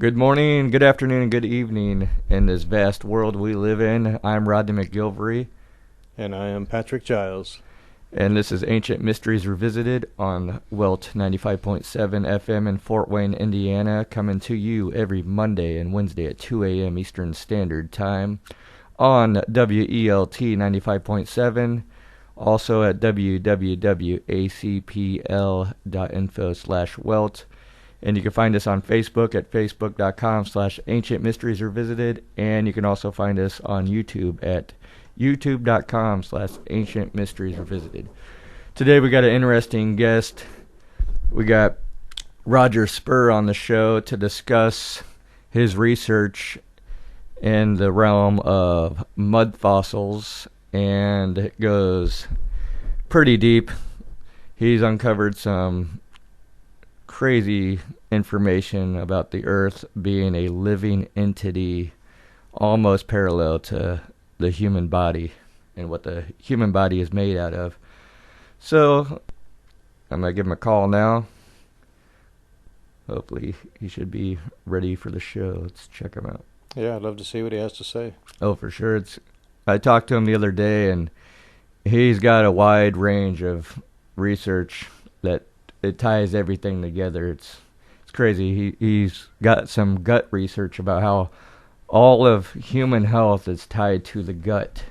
Good morning, good afternoon, and good evening in this vast world we live in. I'm Rodney McGillvary. And I am Patrick Giles. And this is Ancient Mysteries Revisited on WELT 95.7 FM in Fort Wayne, Indiana, coming to you every Monday and Wednesday at 2 a.m. Eastern Standard Time on WELT 95.7, also at www.acpl.info/WELT. And you can find us on Facebook at facebook.com/Ancient Mysteries Revisited. And you can also find us on YouTube at youtube.com/Ancient Mysteries Revisited. Today we got an interesting guest. We got Roger Spurr on the show to discuss his research in the realm of mud fossils. And it goes pretty deep. He's uncovered some crazy information about the Earth being a living entity almost parallel to the human body and what the human body is made out of. So I'm going to give him a call now. Hopefully he should be ready for the show. Let's check him out. Yeah, I'd love to see what he has to say. Oh, for sure. I talked to him the other day, and he's got a wide range of research that it ties everything together. It's crazy. He's got some gut research about how all of human health is tied to the gut.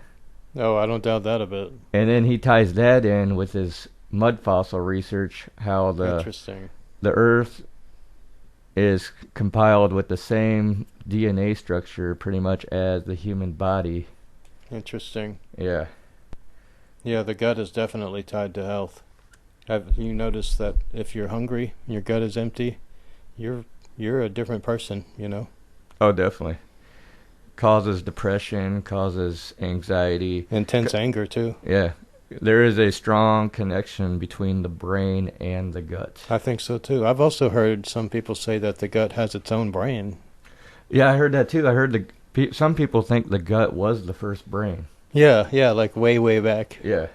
Oh, I don't doubt that a bit. And then he ties that in with his mud fossil research, how Interesting. The Earth is compiled with the same DNA structure pretty much as the human body. Interesting. Yeah. Yeah, the gut is definitely tied to health. Have you noticed that if you're hungry, your gut is empty, you're a different person, you know? Oh, definitely. Causes depression, causes anxiety. Intense anger, too. Yeah. There is a strong connection between the brain and the gut. I think so, too. I've also heard some people say that the gut has its own brain. Yeah, I heard that, too. I heard some people think the gut was the first brain. Yeah, like way back. Yeah.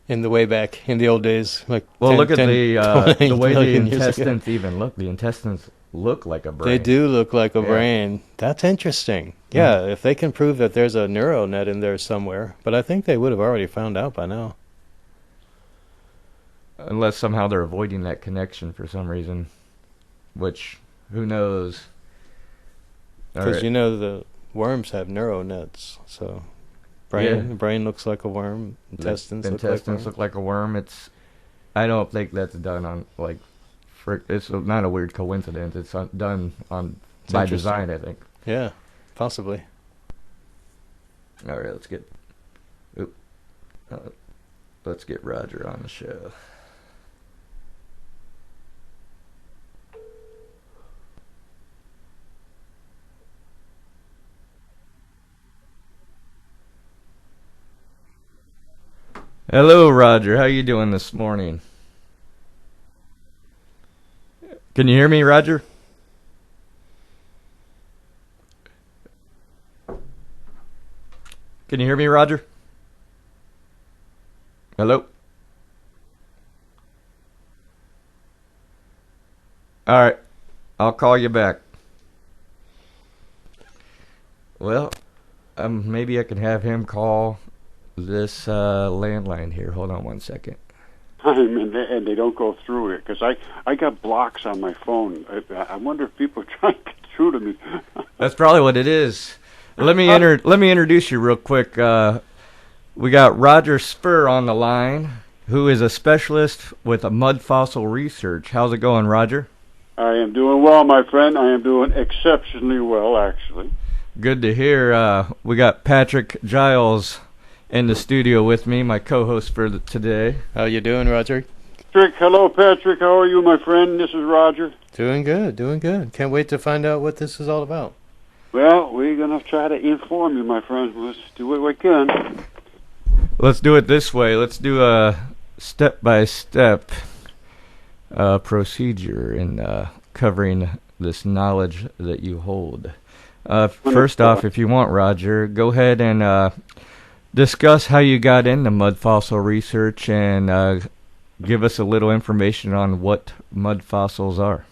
In the old days, like look at the way the intestines even look. The intestines look like a brain. They do look like a brain. That's interesting. Yeah, if they can prove that there's a neural net in there somewhere, but I think they would have already found out by now. Unless somehow they're avoiding that connection for some reason, which who knows? Because the worms have neural nets, so. Brain looks like a worm. Intestines look like a worm. I don't think that's done on it's not a weird coincidence. It's done by design, I think. Yeah, possibly. All right, let's get Roger on the show. Hello, Roger. How you doing this morning? Can you hear me, Roger? Can you hear me, Roger? Hello? All right. I'll call you back. Well, maybe I can have him call this landline here. Hold on one second. And they don't go through it because I got blocks on my phone. I wonder if people are trying to get through to me. That's probably what it is. Let me introduce you real quick. We got Roger Spurr on the line, who is a specialist with mud fossil research. How's it going, Roger? I am doing well, my friend. I am doing exceptionally well, actually. Good to hear. We got Patrick Giles in the studio with me, my co-host for today. How you doing, Roger? Patrick, hello, Patrick. How are you, my friend? This is Roger. Doing good. Can't wait to find out what this is all about. Well, we're going to try to inform you, my friend. Let's do what we can. Let's do it this way. Let's do a step-by-step procedure in covering this knowledge that you hold. First off, if you want, Roger, go ahead and discuss how you got into mud fossil research and give us a little information on what mud fossils are.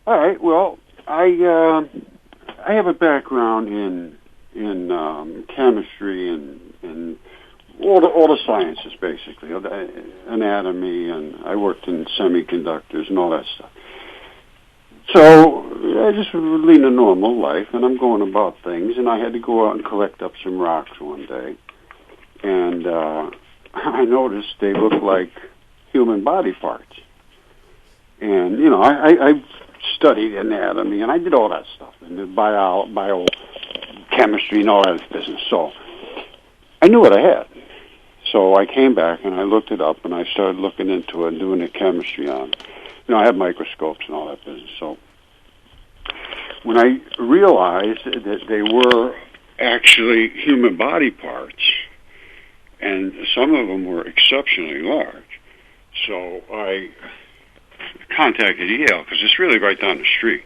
All right. Well, I have a background in chemistry and all the sciences, basically, anatomy, and I worked in semiconductors and all that stuff. So I just lead a normal life, and I'm going about things, and I had to go out and collect up some rocks one day, and I noticed they look like human body parts. And, you know, I studied anatomy, and I did all that stuff, and the biochemistry and all that business. So I knew what I had. So I came back, and I looked it up, and I started looking into it and doing the chemistry on it. You know, I have microscopes and all that business. So when I realized that they were actually human body parts, and some of them were exceptionally large, so I contacted Yale, because it's really right down the street.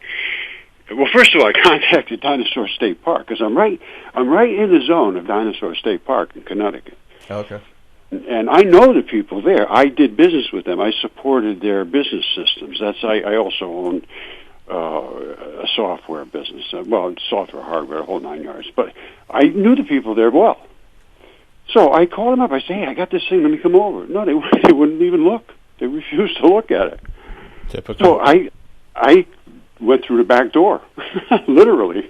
Well, first of all, I contacted Dinosaur State Park, because I'm right in the zone of Dinosaur State Park in Connecticut. Okay. And I know the people there. I did business with them. I supported their business systems. I also owned a software business. Well, software, hardware, a whole 9 yards. But I knew the people there well. So I called them up. I said, hey, I got this thing. Let me come over. No, they wouldn't even look. They refused to look at it. Typical. So I went through the back door, literally.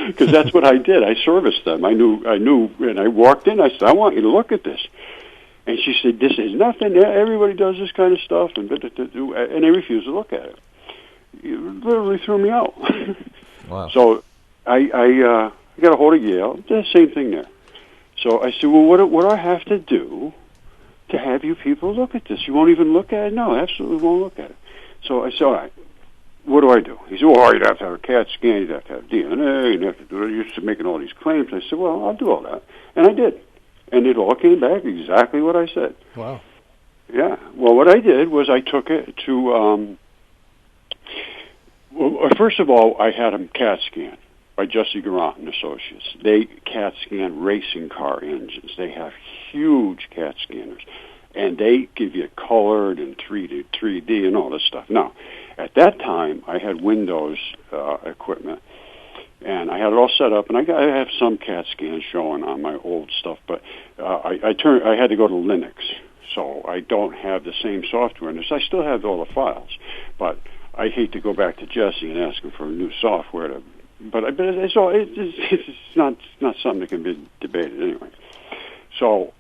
Because that's what I did. I serviced them. I knew, and I walked in. I said, I want you to look at this. And she said, this is nothing. Everybody does this kind of stuff. And they refused to look at it. It literally threw me out. Wow. So I got a hold of Yale. The same thing there. So I said, well, what do I have to do to have you people look at this? You won't even look at it? No, absolutely won't look at it. So I said, all right. What do I do? He said, well, you'd have to have a CAT scan, you'd have to have DNA, you'd have to do it. You're just making all these claims. I said, well, I'll do all that. And I did. And it all came back exactly what I said. Wow. Yeah. Well, what I did was I took it to, well, first of all, I had them CAT scan by Jesse Garant and Associates. They CAT scan racing car engines. They have huge CAT scanners. And they give you colored and 3D and all this stuff. Now, at that time, I had Windows equipment, and I had it all set up, and I have some CAT scans showing on my old stuff, but I had to go to Linux, so I don't have the same software in this. I still have all the files, but I hate to go back to Jesse and ask him for a new software. But it's not something that can be debated anyway. So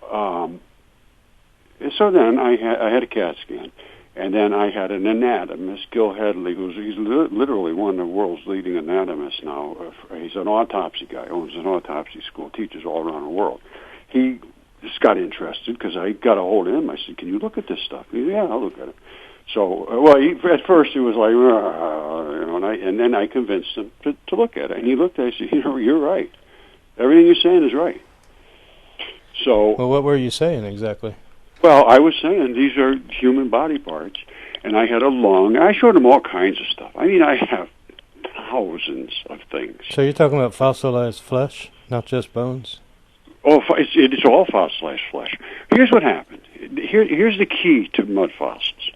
then I had a CAT scan. And then I had an anatomist, Gil Headley, he's literally one of the world's leading anatomists now. He's an autopsy guy, owns an autopsy school, teaches all around the world. He just got interested because I got a hold of him. I said, can you look at this stuff? He said, yeah, I'll look at it. So, at first he was like, you know, and then I convinced him to look at it. And he looked at it and said, you know, you're right. Everything you're saying is right. So. Well, what were you saying exactly? Well, I was saying these are human body parts, and I had a lung. I showed them all kinds of stuff. I mean, I have thousands of things. So you're talking about fossilized flesh, not just bones? Oh, it's all fossilized flesh. Here's what happened. Here's the key to mud fossils.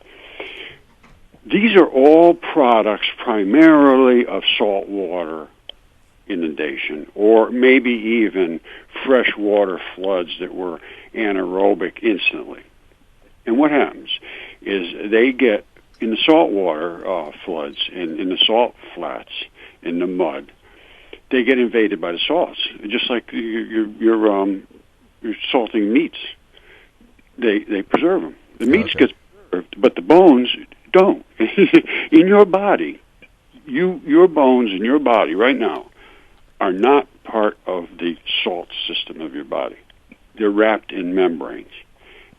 These are all products primarily of saltwater inundation, or maybe even freshwater floods that were anaerobic instantly. And what happens is they get in the saltwater floods, in the salt flats, in the mud, they get invaded by the salts, just like your salting meats. They preserve them. The meats get preserved, but the bones don't. In your body, your bones in your body right now are not part of the salt system of your body. They're wrapped in membranes.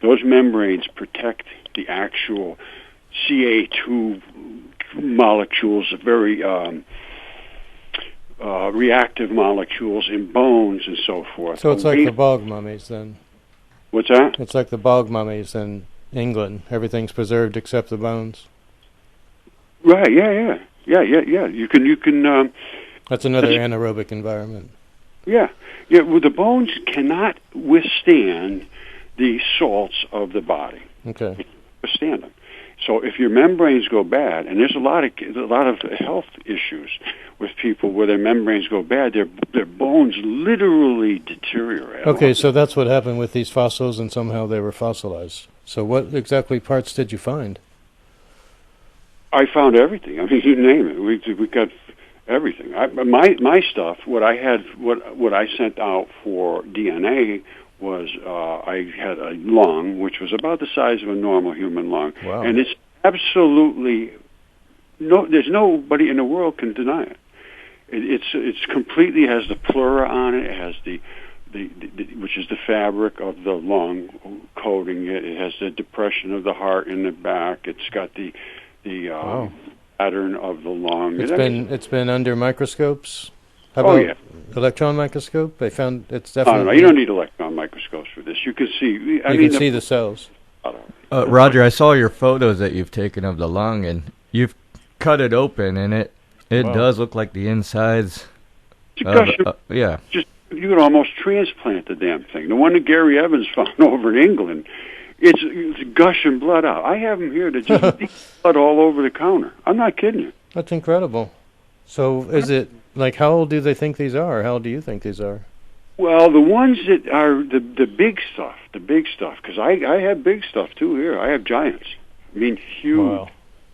Those membranes protect the actual Ca2 molecules, very reactive molecules in bones and so forth. So it's like the bog mummies then? What's that? It's like the bog mummies in England. Everything's preserved except the bones. Right, yeah. You can that's another anaerobic environment. Yeah. Well, the bones cannot withstand the salts of the body. Okay. Withstand them. So if your membranes go bad, and there's a lot of health issues with people where their membranes go bad, their bones literally deteriorate. Okay, so that's what happened with these fossils, and somehow they were fossilized. So what exactly parts did you find? I found everything. I mean, you name it. We got everything. My stuff. What I sent out for DNA was I had a lung which was about the size of a normal human lung, wow. And it's absolutely there's nobody in the world can deny it. It's completely has the pleura on it. It has the which is the fabric of the lung coating it. It has the depression of the heart in the back. It's got the wow. pattern of the lung. It's been under microscopes. How about electron microscope? They found it's definitely. No, you don't need electron microscopes for this. You can see. You can see the cells. Roger, I saw your photos that you've taken of the lung, and you've cut it open, and it wow. does look like the insides. Yeah. Just you could almost transplant the damn thing. The one that Gary Evans found over in England, it's gushing blood out. I have them here that just leak blood all over the counter. I'm not kidding you. That's incredible. So is it like how old do they think these are? How old do you think these are? Well, the ones that are the big stuff, because I have big stuff too here. I have giants. I mean, huge. Wow.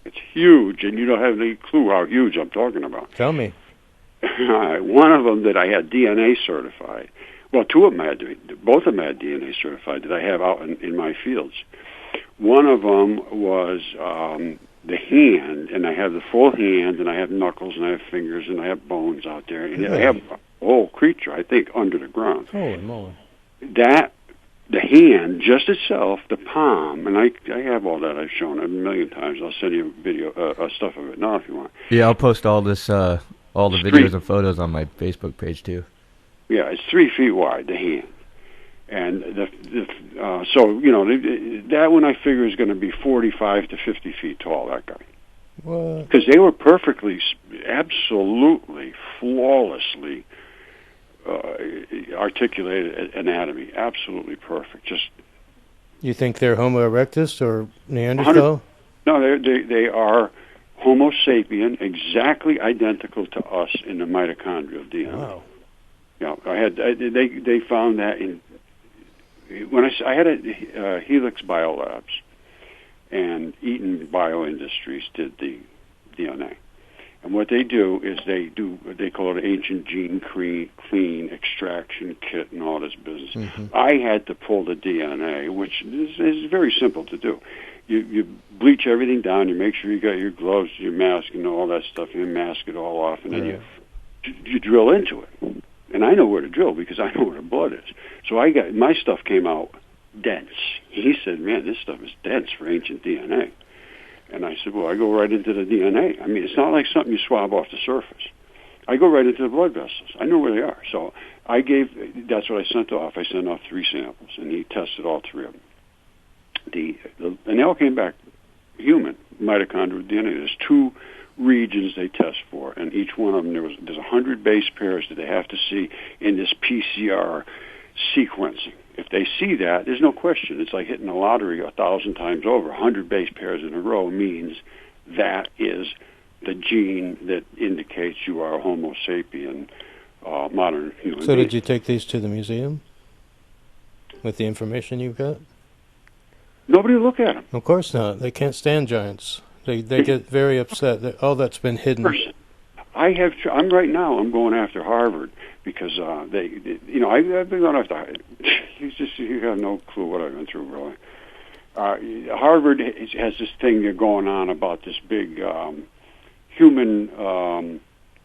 It's huge, and you don't have any clue how huge I'm talking about. Tell me. One of them that I had DNA certified. Well, two of them both of them had DNA certified that I have out in my fields. One of them was the hand, and I have the full hand, and I have knuckles, and I have fingers, and I have bones out there, and I have a whole creature, I think, under the ground. Holy moly! The hand, just itself, the palm, and I have all that. I've shown it a million times. I'll send you a video, stuff of it now if you want. Yeah, I'll post all this, all the videos and photos on my Facebook page too. Yeah, it's 3 feet wide, the hand. And so, that one I figure is going to be 45 to 50 feet tall, that guy. What? Because they were perfectly, absolutely, flawlessly articulated anatomy. Absolutely perfect. Just. You think they're Homo erectus or Neanderthal? No, they are Homo sapien, exactly identical to us in the mitochondrial DNA. Wow. Yeah, they found that when I had a Helix Biolabs, and Eaton Bioindustries did the DNA. And what they do is they call it ancient gene clean extraction kit and all this business. Mm-hmm. I had to pull the DNA, which is very simple to do. You bleach everything down, you make sure you got your gloves, your mask, and all that stuff, you mask it all off, and then you drill into it. And I know where to drill because I know where the blood is. So my stuff came out dense. He said, man, this stuff is dense for ancient DNA. And I said, well, I go right into the DNA. I mean, it's not like something you swab off the surface. I go right into the blood vessels. I know where they are. So that's what I sent off. I sent off 3 samples, and he tested all 3 of them. And they all came back human mitochondrial DNA. There's 2 regions they test for, and each one of them there's 100 base pairs that they have to see in this PCR sequencing. If they see that, there's no question. It's like hitting the lottery 1,000 times over. 100 base pairs in a row means that is the gene that indicates you are a Homo sapien, modern human being. So did you take these to the museum with the information you've got? Nobody will look at them. Of course not. They can't stand giants. They get very upset. All that's been hidden. I'm right now. I'm going after Harvard because I've been going after. You have no clue what I've been through, really. Harvard has this thing they're going on about this big human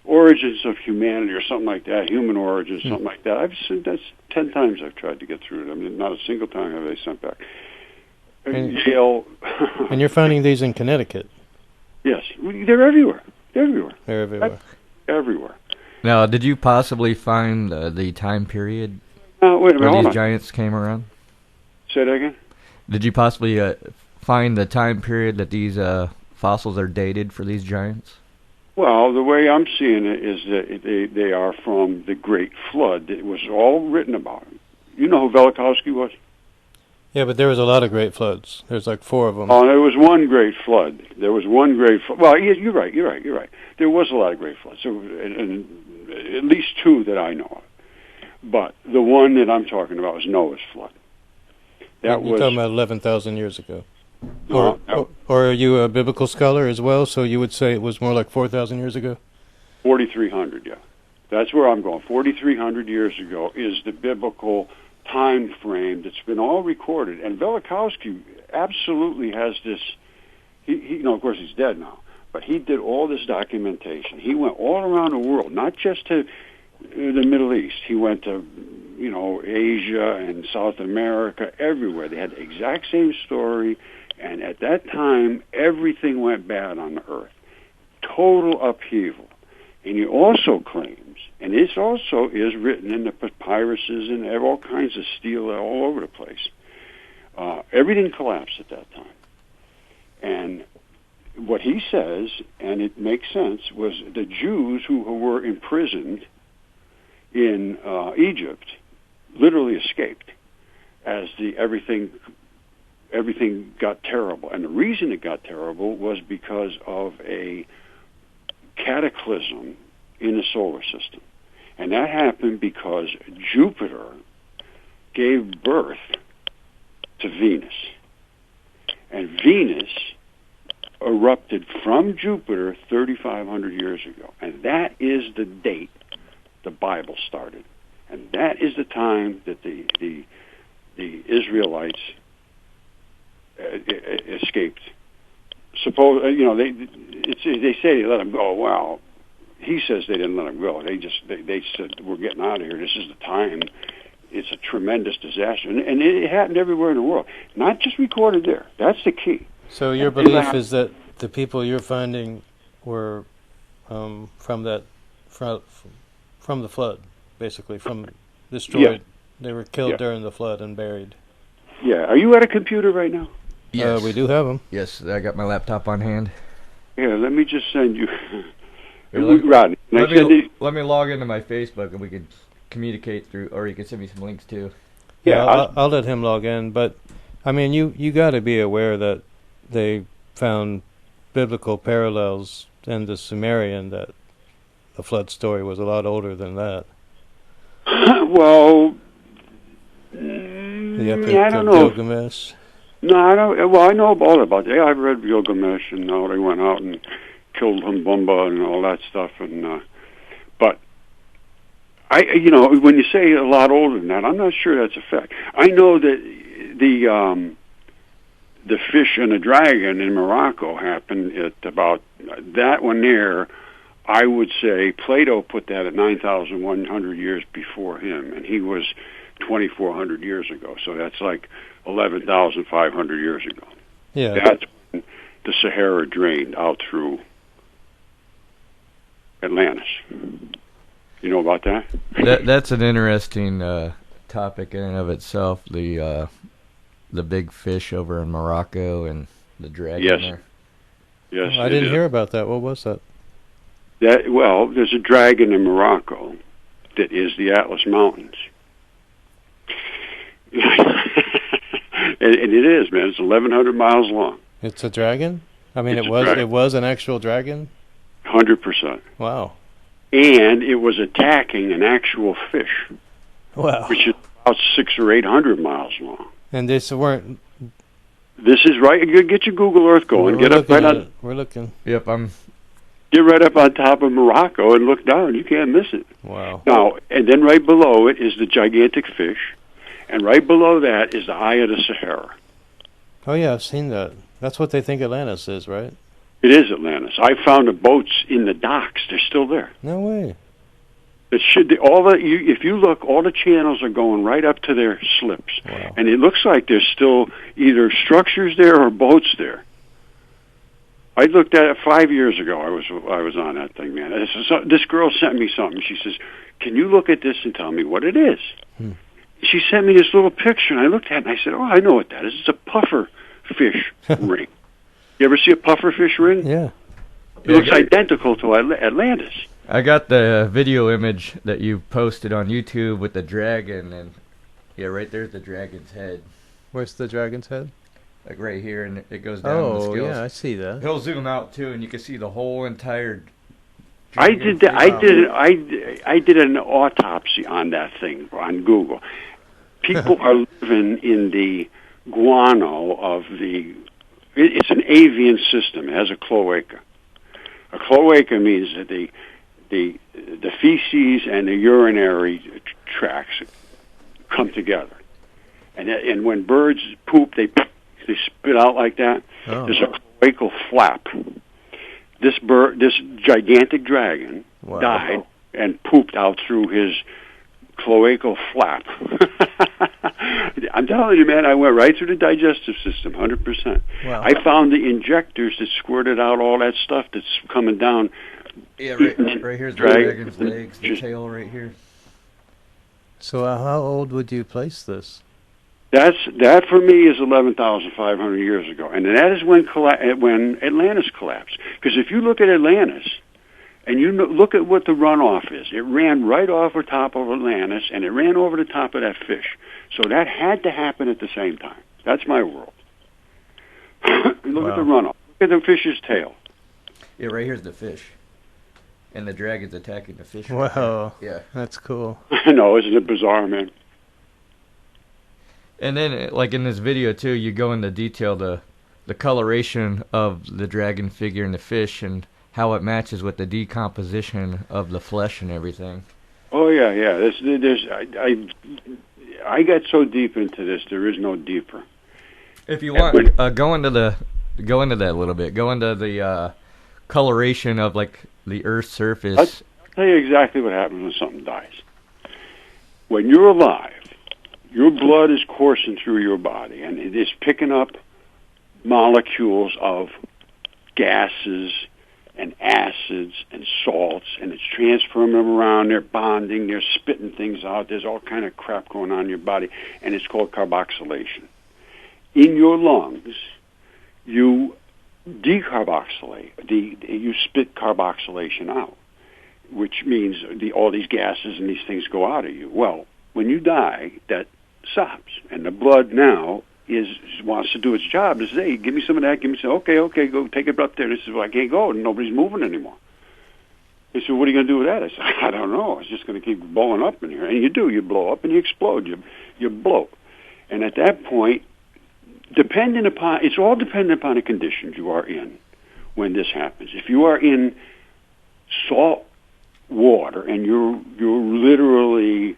origins of humanity or something like that. Human origins, something like that. I've said that's 10 times I've tried to get through it. I mean, not a single time have they sent back. And you're finding these in Connecticut? Yes, they're everywhere. They're everywhere. Now, did you possibly find the time period wait a minute, where these giants came around? Say that again? Did you possibly find the time period that these fossils are dated for these giants? Well, the way I'm seeing it is that they are from the Great Flood. It was all written about. You know who Velikovsky was? Yeah, but there was a lot of great floods. There's like 4 of them. Oh, there was one great flood. There was one great flood. Well, you're right. There was a lot of great floods. So, and at least 2 that I know of. But the one that I'm talking about was Noah's flood. You're talking about 11,000 years ago. No, Or are you a biblical scholar as well, so you would say it was more like 4,000 years ago? 4,300, yeah. That's where I'm going. 4,300 years ago is the biblical time frame that's been all recorded. And Velikovsky absolutely has this, of course he's dead now, but he did all this documentation. He went all around the world, not just to the Middle East. He went to, Asia and South America, everywhere. They had the exact same story, and at that time, everything went bad on the earth. Total upheaval. And he also claims, and this also is written in the papyruses and all kinds of steel all over the place, everything collapsed at that time. And what he says, and it makes sense, was the Jews who were imprisoned in Egypt literally escaped as everything got terrible. And the reason it got terrible was because of a cataclysm in the solar system. And that happened because Jupiter gave birth to Venus. And Venus erupted from Jupiter 3,500 years ago. And that is the date the Bible started. And that is the time that the Israelites escaped. Suppose they say they let them go. Well, he says they didn't let them go. They said we're getting out of here. This is the time. It's a tremendous disaster, and it happened everywhere in the world. Not just recorded there. That's the key. So your belief is that the people you're finding were from the flood, basically from destroyed. Yeah. They were killed during the flood and buried. Yeah. Are you at a computer right now? Yes. We do have them. Yes, I got my laptop on hand. Yeah, let me just send you. Rodney, let me log into my Facebook and we could communicate through, or you can send me some links too. Yeah, I'll let him log in. But I mean, you got to be aware that they found biblical parallels in the Sumerian, that the flood story was a lot older than that. Well, the epic I don't of know. Gilgamesh. No, I don't. Well, I know all about it. I've read Gilgamesh, and they went out and killed Humbumba and all that stuff. And but when you say a lot older than that, I'm not sure that's a fact. I know that the fish and the dragon in Morocco happened at about that one there. I would say Plato put that at 9,100 years before him, and he was 2,400 years ago. So that's like 11,500 years ago. Yeah. That's when the Sahara drained out through Atlantis. You know about that? That's an interesting topic in and of itself. The big fish over in Morocco and the dragon there. Yes. I didn't hear about that. What was that? There's a dragon in Morocco that is the Atlas Mountains. And it is, man. It's 1,100 miles long. It's a dragon? I mean, Dragon. It was an actual dragon? 100%. Wow. And it was attacking an actual fish. Wow. Which is about 600 or 800 miles long. And this weren't... This is right. Get your Google Earth going. We're looking. Yep, Get right up on top of Morocco and look down. You can't miss it. Wow. Now, and then right below it is the gigantic fish. And right below that is the Eye of the Sahara. Oh, yeah, I've seen that. That's what they think Atlantis is, right? It is Atlantis. I found the boats in the docks. They're still there. No way. If you look, all the channels are going right up to their slips. Wow. And it looks like there's still either structures there or boats there. I looked at it 5 years ago. I was on that thing, man. This girl sent me something. She says, "Can you look at this and tell me what it is?" She sent me this little picture, and I looked at it, and I said, "Oh, I know what that is. It's a puffer fish ring." You ever see a puffer fish ring? Yeah. It looks identical to Atlantis. I got the video image that you posted on YouTube with the dragon, and right there's the dragon's head. Where's the dragon's head? Like right here, and it goes down the Oh, scales. yeah, I see that. He'll zoom out too, and you can see the whole entire. I did that. I did an autopsy on that thing on Google. People are living in the guano of the. It's an avian system. It has a cloaca. A cloaca means that the feces and the urinary tracts come together, and when birds poop, they spit out like that. Oh. There's a cloacal flap. This gigantic dragon, Wow. died and pooped out through his cloacal flap. I'm telling you, man, I went right through the digestive system, 100%. Wow. I found the injectors that squirted out all that stuff that's coming down. Yeah, right here's the dragon's legs, the tail right here. So how old would you place this? That for me is 11,500 years ago, and that is when Atlantis collapsed. Because if you look at Atlantis, and you look at what the runoff is, it ran right off the top of Atlantis, and it ran over the top of that fish. So that had to happen at the same time. That's my world. Look at the runoff. Look at the fish's tail. Yeah, right here's the fish, and the dragon's attacking the fish. Wow. Yeah, That's cool. I know, isn't it bizarre, man? and then like in this video too, you go into detail the coloration of the dragon figure and the fish, and how it matches with the decomposition of the flesh and everything. Oh yeah. I got so deep into this, there is no deeper. If you want, go into that a little bit. Go into the coloration of like the Earth's surface. I'll tell you exactly what happens when something dies. When you're alive, your blood is coursing through your body, and it is picking up molecules of gases and acids and salts, and it's transferring them around. They're bonding, they're spitting things out. There's all kind of crap going on in your body, and it's called carboxylation. In your lungs, you decarboxylate. You spit carboxylation out, which means all these gases and these things go out of you. Well, when you die, that stops, and the blood now wants to do its job. It says, hey, give me some of that, give me some, okay, go take it up there. And it says, well, I can't go, and nobody's moving anymore. They said, what are you going to do with that? I said, I don't know. It's just going to keep blowing up in here. And you do. You blow up and you explode. You blow. And at that point, it's all dependent upon the conditions you are in when this happens. If you are in salt water and you're literally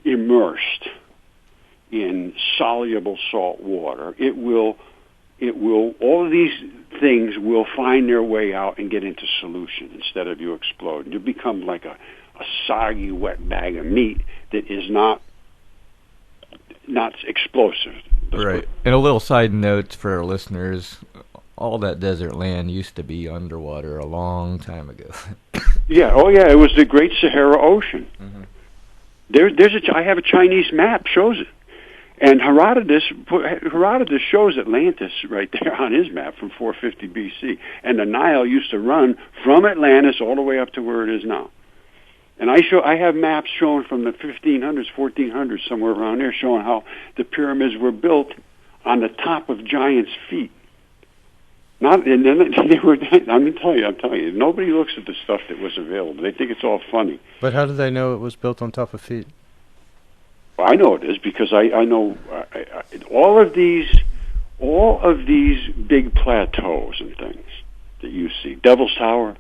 immersed in soluble salt water, it will all of these things will find their way out and get into solution instead of you explode. You become like a soggy, wet bag of meat that is not explosive. Right. And a little side note for our listeners, all that desert land used to be underwater a long time ago. Yeah, oh yeah, it was the Great Sahara Ocean. Mm-hmm. I have a Chinese map, shows it. And Herodotus shows Atlantis right there on his map from 450 BC. And the Nile used to run from Atlantis all the way up to where it is now. And I have maps showing from the 1500s, 1400s, somewhere around there, showing how the pyramids were built on the top of giants' feet. I'm telling you, nobody looks at the stuff that was available. They think it's all funny. But how did they know it was built on top of feet? Well, I know it is because I know all of these big plateaus and things that you see. Devil's Tower,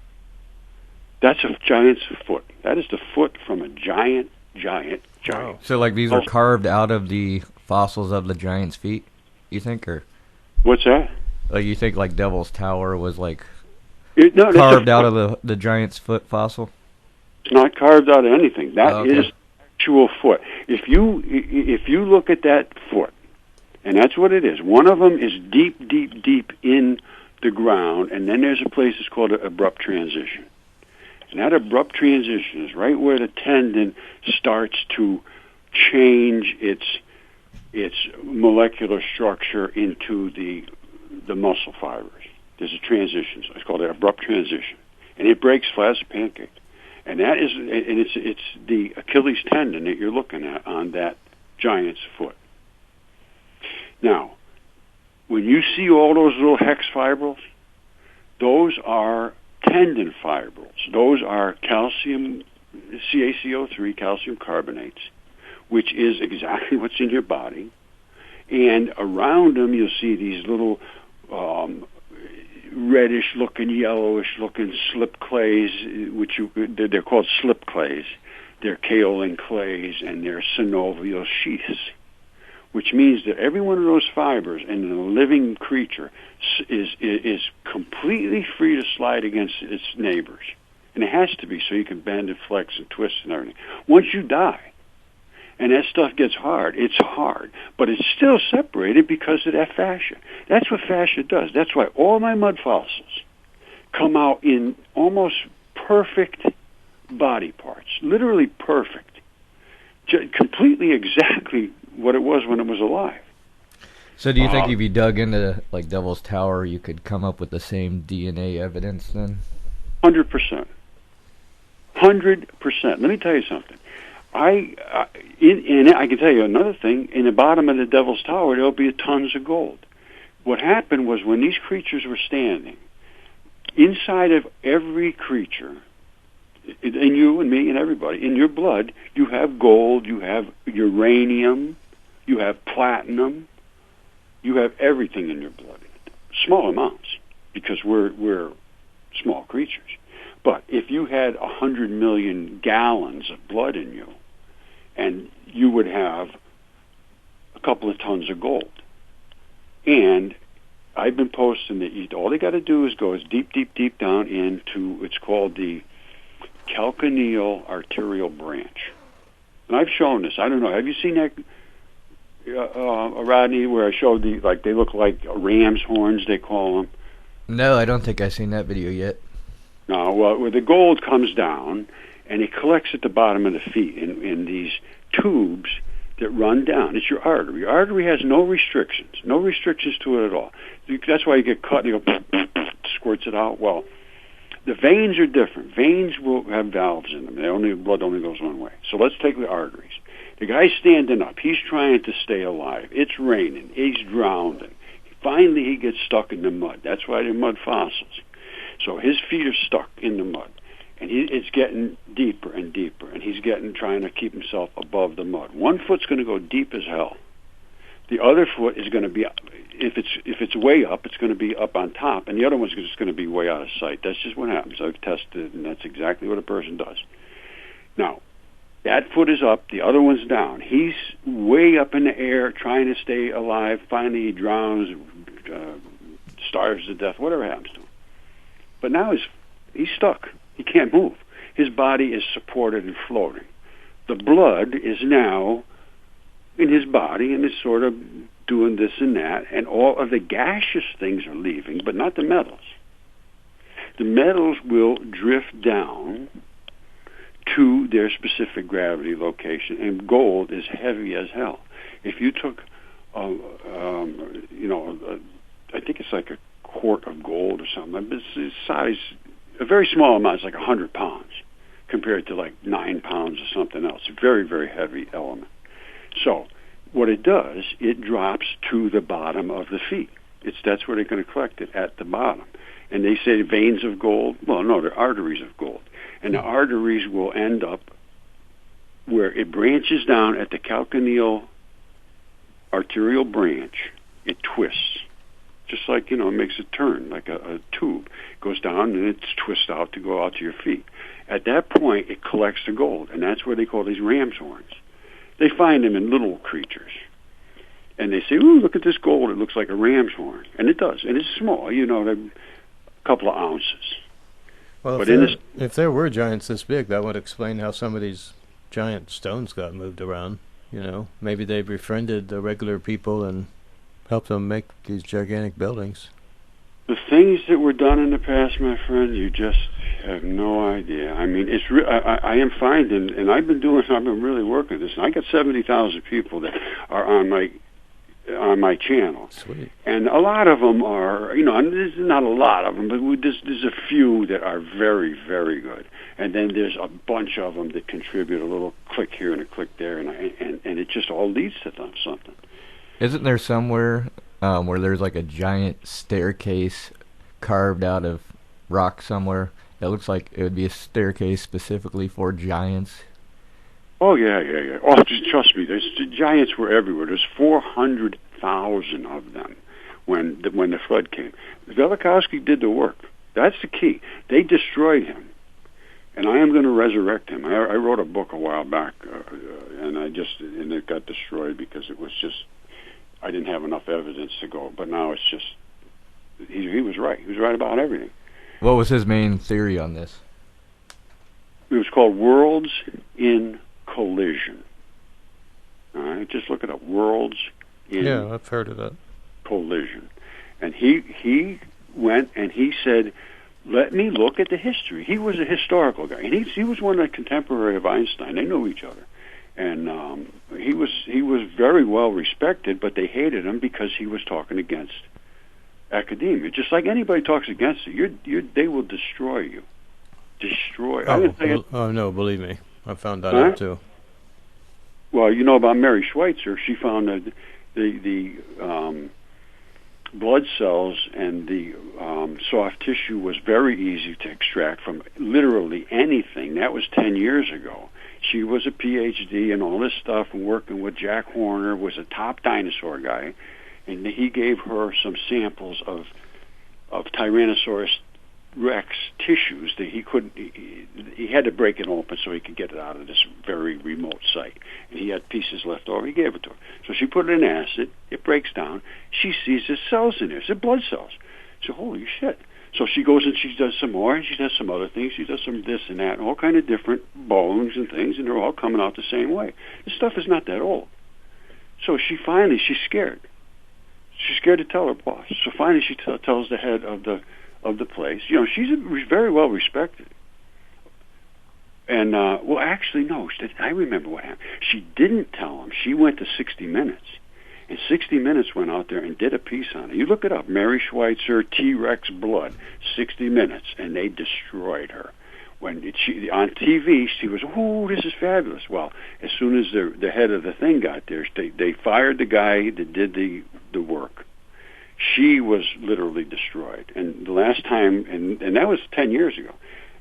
that's a giant's foot. That is the foot from a giant. Wow. So like these are carved out of the fossils of the giant's feet, you think, or what's that? Like you think like Devil's Tower was like No, carved out of the giant's foot fossil? It's not carved out of anything. That is actual foot. If you look at that foot, and that's what it is. One of them is deep in the ground, and then there's a place that's called an abrupt transition. And that abrupt transition is right where the tendon starts to change its molecular structure into the muscle fibers. There's a transition. So it's called an abrupt transition, and it breaks flat as a pancake. And it's the Achilles tendon that you're looking at on that giant's foot. Now, when you see all those little hex fibrils, those are tendon fibrils. Those are calcium, CaCO3, calcium carbonates, which is exactly what's in your body. And around them, you'll see these little reddish-looking, yellowish-looking slip clays, they're called slip clays. They're kaolin clays, and they're synovial sheaths, which means that every one of those fibers in a living creature is completely free to slide against its neighbors. And it has to be, so you can bend and flex and twist and everything. Once you die, and that stuff gets hard, it's hard, but it's still separated because of that fascia. That's what fascia does. That's why all my mud fossils come out in almost perfect body parts, literally perfect, completely exactly what it was when it was alive. So do you think if you dug into, like, Devil's Tower, you could come up with the same DNA evidence then? 100%. 100%. Let me tell you something. I can tell you another thing. In the bottom of the Devil's Tower, there'll be tons of gold. What happened was when these creatures were standing, inside of every creature, in you and me and everybody, in your blood, you have gold, you have uranium, you have platinum, you have everything in your blood. Small amounts, because we're small creatures. But if you had 100 million gallons of blood in you, and you would have a couple of tons of gold. And I've been posting that all they got to do is go as deep, deep, deep down into, it's called the calcaneal arterial branch. And I've shown this. I don't know. Have you seen that, Rodney, where I showed they look like ram's horns, they call them? No, I don't think I've seen that video yet. No, well, where the gold comes down, and it collects at the bottom of the feet in these tubes that run down. It's your artery. Your artery has no restrictions to it at all. That's why you get cut and you go, squirts it out. Well, the veins are different. Veins will have valves in them. Blood only goes one way. So let's take the arteries. The guy's standing up. He's trying to stay alive. It's raining. He's drowning. Finally, he gets stuck in the mud. That's why they're mud fossils. So his feet are stuck in the mud. And it's getting deeper and deeper, and he's trying to keep himself above the mud. One foot's going to go deep as hell. The other foot is going to be, if it's way up, it's going to be up on top, and the other one's just going to be way out of sight. That's just what happens. I've tested, and that's exactly what a person does. Now, that foot is up, the other one's down. He's way up in the air trying to stay alive. Finally, he drowns, starves to death, whatever happens to him. But now he's stuck. He can't move. His body is supported and floating. The blood is now in his body, and it's sort of doing this and that, and all of the gaseous things are leaving, but not the metals. The metals will drift down to their specific gravity location, and gold is heavy as hell. If you took, I think it's like a quart of gold or something, it's size, a very small amount, it's like 100 pounds compared to like 9 pounds or something else. A very, very heavy element. So what it does, it drops to the bottom of the feet. That's where they're going to collect it, at the bottom. And they say veins of gold. Well, no, they're arteries of gold. And the arteries will end up where it branches down at the calcaneal arterial branch. It twists. Just like, it makes a turn, like a tube. It goes down and it's twists out to go out to your feet. At that point, it collects the gold, and that's where they call these ram's horns. They find them in little creatures. And they say, ooh, look at this gold. It looks like a ram's horn. And it does. And it's small, they're a couple of ounces. Well, but if there were giants this big, that would explain how some of these giant stones got moved around. Maybe they befriended the regular people and help them make these gigantic buildings. The things that were done in the past, my friend, you just have no idea. I mean, I am finding, and I've been really working this, and I got 70,000 people that are on my channel. Sweet. And a lot of them are, there's not a lot of them, but there's a few that are very, very good. And then there's a bunch of them that contribute a little click here and a click there, and it just all leads to something. Isn't there somewhere where there's like a giant staircase carved out of rock somewhere? It looks like it would be a staircase specifically for giants. Oh yeah. Oh, trust me, the giants were everywhere. There's 400,000 of them when the flood came. Velikovsky did the work. That's the key. They destroyed him, and I am going to resurrect him. I wrote a book a while back, and it got destroyed because it was just I didn't have enough evidence to go. But now it's just he was right. He was right about everything. What was his main theory on this? It was called Worlds in Collision. All right, just look it up. Worlds in I've heard of that. Collision. And he went and he said, let me look at the history. He was a historical guy. And he was one of the contemporary of Einstein. They knew each other. And he was very well respected, but they hated him because he was talking against academia. Just like anybody talks against it, they will destroy you. Destroy. Oh, no, believe me. I found that out too. Well, you know about Mary Schweitzer. She found that the blood cells and the soft tissue was very easy to extract from literally anything. That was 10 years ago. She was a PhD and all this stuff, and working with Jack Horner, was a top dinosaur guy, and he gave her some samples of Tyrannosaurus Rex tissues that he had to break it open so he could get it out of this very remote site. And he had pieces left over. He gave it to her. So she put it in acid. It breaks down. She sees the cells in there. It's blood cells. So holy shit. So she goes and she does some more, and she does some other things. She does some this and that, and all kind of different bones and things, and they're all coming out the same way. This stuff is not that old. So she's scared. She's scared to tell her boss. So finally she tells the head of the place. You know, she's very well respected. And, well, actually, no. I remember what happened. She didn't tell him. She went to 60 Minutes. And 60 Minutes went out there and did a piece on it. You look it up. Mary Schweitzer, T-Rex blood, 60 Minutes. And they destroyed her. When on TV, she was, oh, this is fabulous. Well, as soon as the head of the thing got there, they fired the guy that did the work. She was literally destroyed. And the last time, and that was 10 years ago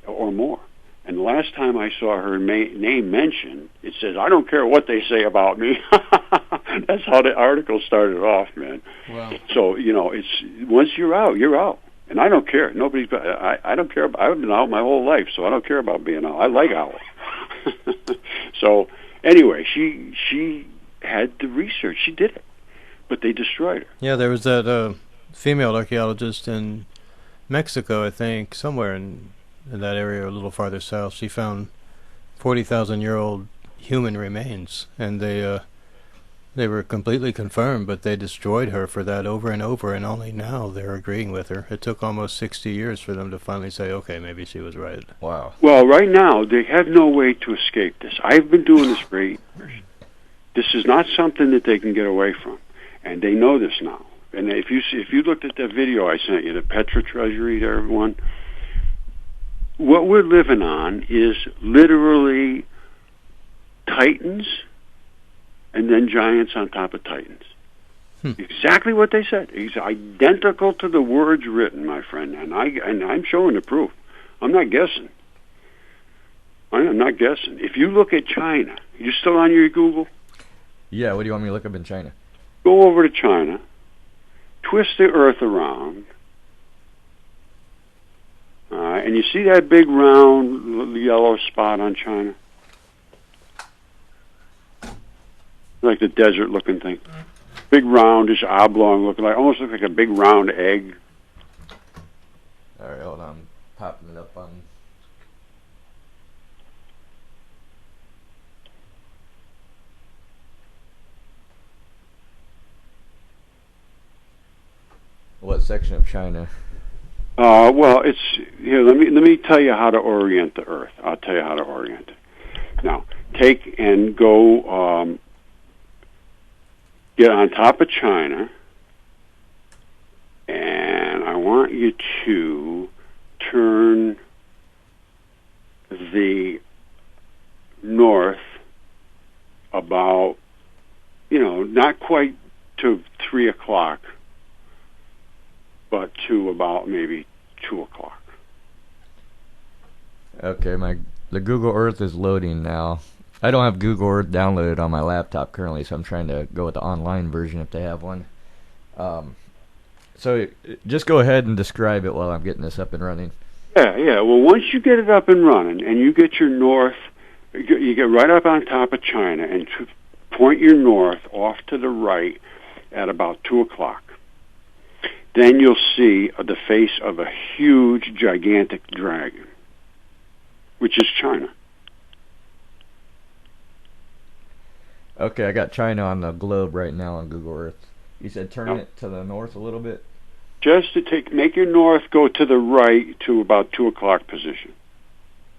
or more. And the last time I saw her name mentioned, it says, I don't care what they say about me. That's how the article started off, man. Wow. So, you know, it's once you're out, you're out. And I don't care. I don't care. I've been out my whole life, so I don't care about being out. I like owls. So, anyway, she had the research. She did it. But they destroyed her. Yeah, there was that female archaeologist in Mexico, I think, somewhere in that area, a little farther south. She found 40,000-year-old human remains, and they were completely confirmed, but they destroyed her for that over and over, and only now they're agreeing with her. It took almost 60 years for them to finally say, okay, maybe she was right. Wow. Well, right now, they have no way to escape this. I've been doing this for 8 years. This is not something that they can get away from. And they know this now. And if you looked at that video I sent you, the Petra Treasury to everyone, what we're living on is literally titans and then giants on top of titans. Exactly what they said. It's identical to the words written, my friend. And I'm showing the proof. I'm not guessing. I am not guessing. If you look at China, you still on your Google? Yeah, what do you want me to look up in China? Go over to China, twist the earth around, and you see that big round yellow spot on China? Like the desert-looking thing. Big round, just oblong looking, almost looks like a big round egg. All right, hold on. I'm popping it up on... What section of China? Well, it's here. Let me tell you how to orient the Earth. I'll tell you how to orient it. Now, take and go get on top of China, and I want you to turn the north about, not quite to 3 o'clock, but to about maybe 2 o'clock. Okay, the Google Earth is loading now. I don't have Google Earth downloaded on my laptop currently, so I'm trying to go with the online version if they have one. So just go ahead and describe it while I'm getting this up and running. Yeah. Well, once you get it up and running, and you get your north, you get right up on top of China, and point your north off to the right at about 2 o'clock. Then you'll see the face of a huge, gigantic dragon, which is China. Okay, I got China on the globe right now on Google Earth. You said turn it to the north a little bit? Just to make your north go to the right to about 2 o'clock position.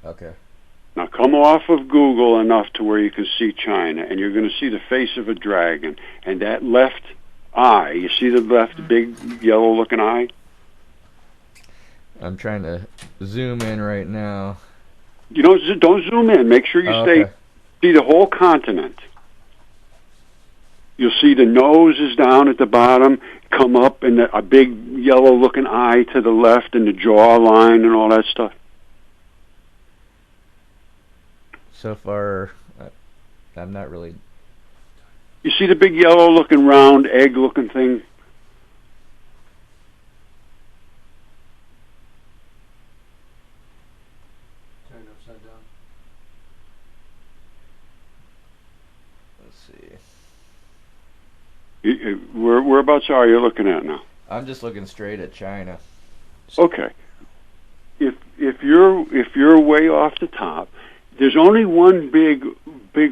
Okay. Now come off of Google enough to where you can see China, and you're going to see the face of a dragon. And that left eye, you see the left big yellow-looking eye? I'm trying to zoom in right now. You don't zoom in. Make sure you see the whole continent. You'll see the nose is down at the bottom, come up, and a big yellow-looking eye to the left, and the jaw line and all that stuff. So far, I'm not really... You see the big yellow-looking, round, egg-looking thing? Turn it upside down. Let's see. Whereabouts are you looking at now? I'm just looking straight at China. Okay. If you're way off the top, there's only one big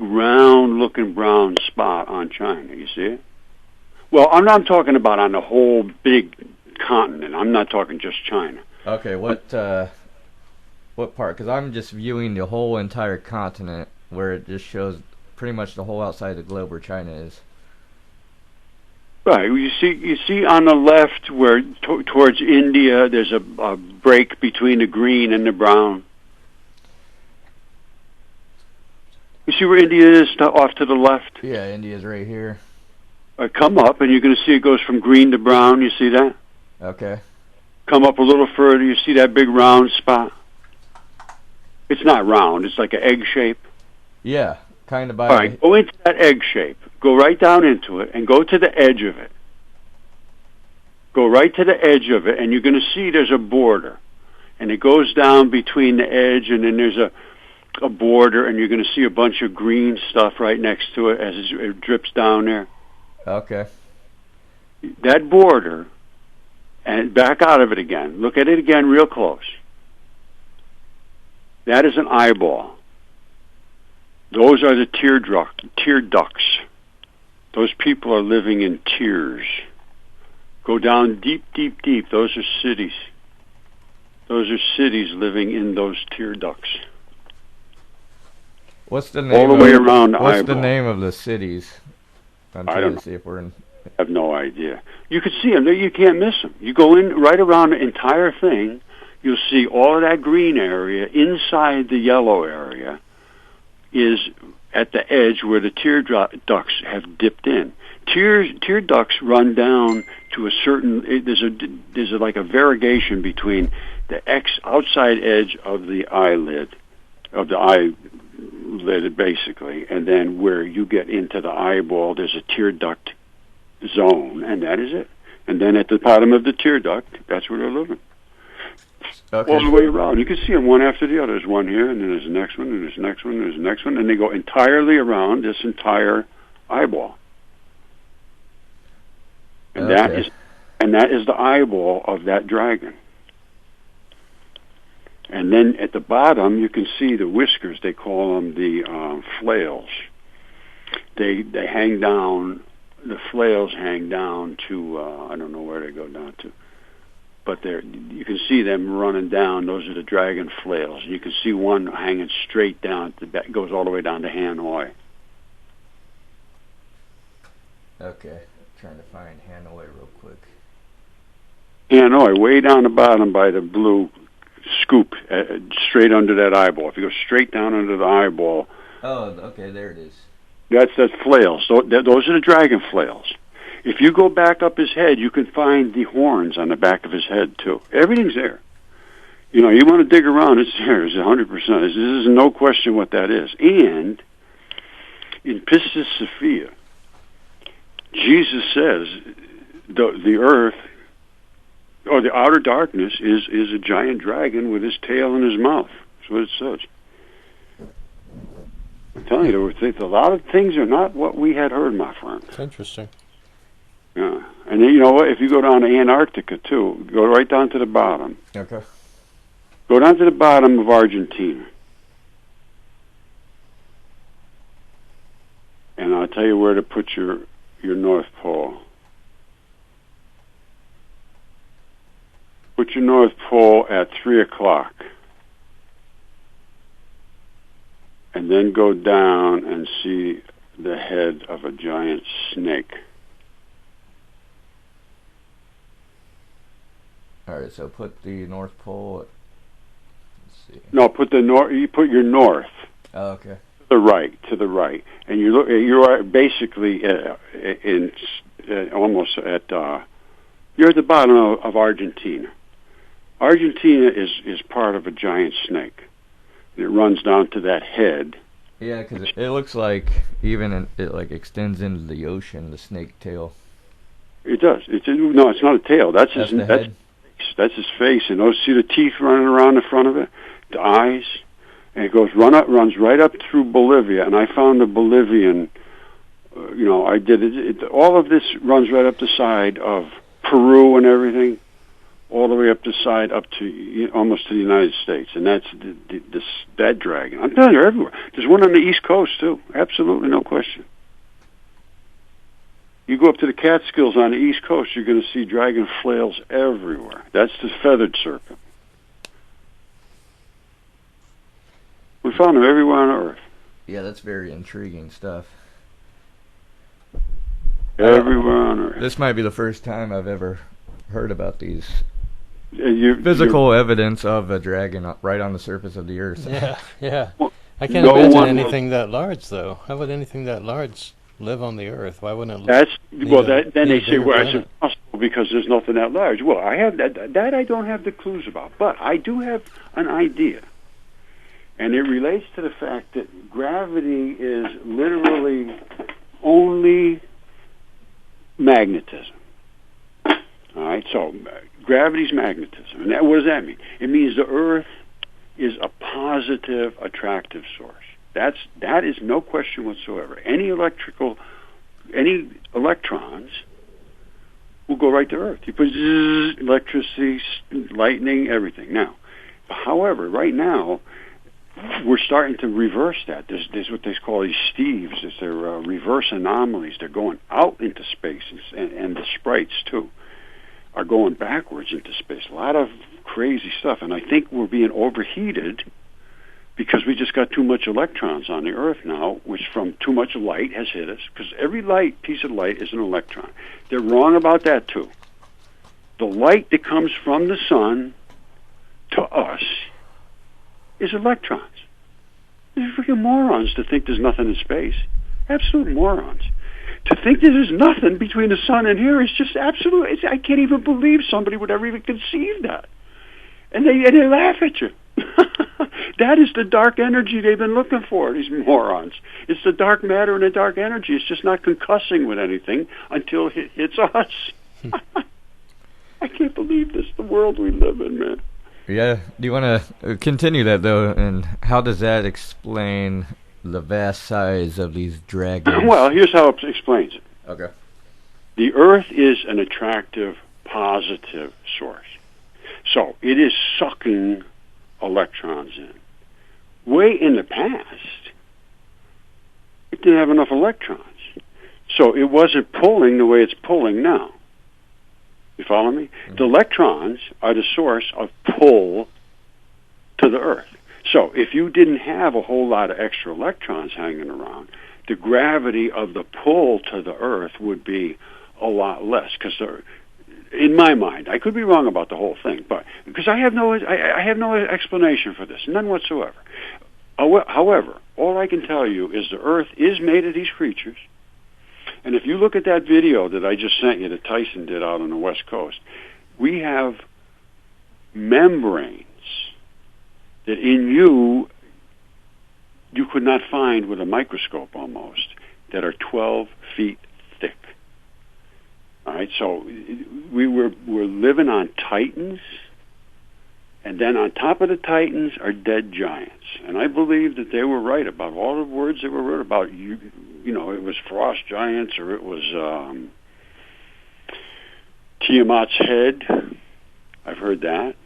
round-looking brown spot on China. You see it? Well, I'm not talking about on the whole big continent. I'm not talking just China. Okay, what part? Because I'm just viewing the whole entire continent, where it just shows pretty much the whole outside of the globe where China is. Right. You see on the left where towards India, there's a break between the green and the brown. You see where India is off to the left? Yeah, India's right here. Come up, and you're going to see it goes from green to brown. You see that? Okay. Come up a little further. You see that big round spot? It's not round. It's like an egg shape. Yeah, kind of by... All right, go into that egg shape. Go right down into it, and go to the edge of it. Go right to the edge of it, and you're going to see there's a border. And it goes down between the edge, and then there's a border, and you're going to see a bunch of green stuff right next to it as it drips down there. Okay. That border, and back out of it again. Look at it again real close. That is an eyeball. Those are the tear ducts. Those people are living in tears. Go down deep, deep, deep. Those are cities. Those are cities living in those tear ducts. What's the name? All the way around the What's eyeball. the name of the cities? I'm I trying don't to see if we're in... I have no idea. You can see them. You can't miss them. You go in right around the entire thing. You'll see all of that green area. Inside the yellow area is at the edge where the tear ducts have dipped in. Tear ducts run down to a certain... There's like a variegation between the outside edge of the eyelid, basically, and then where you get into the eyeball, there's a tear duct zone, and that is it. And then at the bottom of the tear duct, that's where they're living. Okay. All the way around. You can see them one after the other. There's one here, and then there's the next one, and there's the next one, and there's the next one, and they go entirely around this entire eyeball. And Okay. that is the eyeball of that dragon. And then at the bottom, you can see the whiskers. They call them the flails. They hang down. The flails hang down to I don't know where they go down to, but you can see them running down. Those are the dragon flails. You can see one hanging straight down. That goes all the way down to Hanoi. Okay. Trying to find Hanoi real quick. Hanoi, way down the bottom by the blue scoop, straight under that eyeball. If you go straight down under the eyeball. Oh, okay, there it is. That's flails. So those are the dragon flails. If you go back up his head, you can find the horns on the back of his head, too. Everything's there. You know, you want to dig around, it's there. It's 100%. This is no question what that is. And in Pistis Sophia, Jesus says the earth, or the outer darkness, is a giant dragon with his tail in his mouth. That's what it says. I'm telling you, a lot of things are not what we had heard, my friend. It's interesting. Yeah. And then, you know what? If you go down to Antarctica, too, go right down to the bottom. Okay. Go down to the bottom of Argentina. And I'll tell you where to put your North Pole. Put your North Pole at 3 o'clock. And then go down and see the head of a giant snake. All right, so put the North Pole at, let's see. No, put you put your north. Oh, okay. To the right. And you are basically almost at, you're at the bottom of Argentina. Argentina is part of a giant snake. It runs down to that head. Yeah, because it looks like it like extends into the ocean, the snake tail. It does. No, it's not a tail. That's his head. That's his face. And see the teeth running around the front of it, the eyes, and it runs right up through Bolivia. And I found the Bolivian. I did it. All of this runs right up the side of Peru and everything, all the way up the side up to almost to the United States, and that's that dragon. I'm telling you, everywhere. There's one on the East Coast too. Absolutely, no question. You go up to the Catskills on the East Coast, you're going to see dragon flails everywhere. That's the feathered serpent. We found them everywhere on Earth. Yeah, that's very intriguing stuff. Everywhere on Earth. This might be the first time I've ever heard about these physical evidence of a dragon right on the surface of the Earth. Yeah. Well, I can't imagine anything that large, though. How would anything that large live on the Earth? Why wouldn't it? Then they say, well, it's impossible because there's nothing that large. Well, I have that I don't have the clues about, but I do have an idea, and it relates to the fact that gravity is literally only magnetism. All right, so gravity's magnetism, and what does that mean? It means the Earth is a positive, attractive source. That is no question whatsoever. Any electrons will go right to Earth. You put electricity, lightning, everything. Now, however, right now we're starting to reverse that. There's what they call these Steves. They're reverse anomalies. They're going out into space, and the sprites too are going backwards into space. A lot of crazy stuff, and I think we're being overheated because we just got too much electrons on the Earth now, which from too much light has hit us, because every piece of light is an electron. They're wrong about that too. The light that comes from the sun to us is electrons. They're freaking morons to think there's nothing in space. Absolute morons. To think that there's nothing between the sun and here is just absolute. I can't even believe somebody would ever even conceive that. And they laugh at you. That is the dark energy they've been looking for, these morons. It's the dark matter and the dark energy. It's just not concussing with anything until it hits us. I can't believe this, the world we live in, man. Yeah. Do you want to continue that, though, and how does that explain the vast size of these dragons? Well, here's how it explains it. Okay. The Earth is an attractive, positive source. So it is sucking electrons in. Way in the past, it didn't have enough electrons. So it wasn't pulling the way it's pulling now. You follow me? Mm-hmm. The electrons are the source of pull to the Earth. So if you didn't have a whole lot of extra electrons hanging around, the gravity of the pull to the Earth would be a lot less. Because in my mind, I could be wrong about the whole thing, but because I have no explanation for this, none whatsoever. However, all I can tell you is the Earth is made of these creatures. And if you look at that video that I just sent you that Tyson did out on the West Coast, we have membranes that in you could not find with a microscope almost, that are 12 feet thick. All right, so we're living on titans, and then on top of the titans are dead giants. And I believe that they were right about all the words that were wrote about. You know, it was frost giants, or it was Tiamat's head. I've heard that.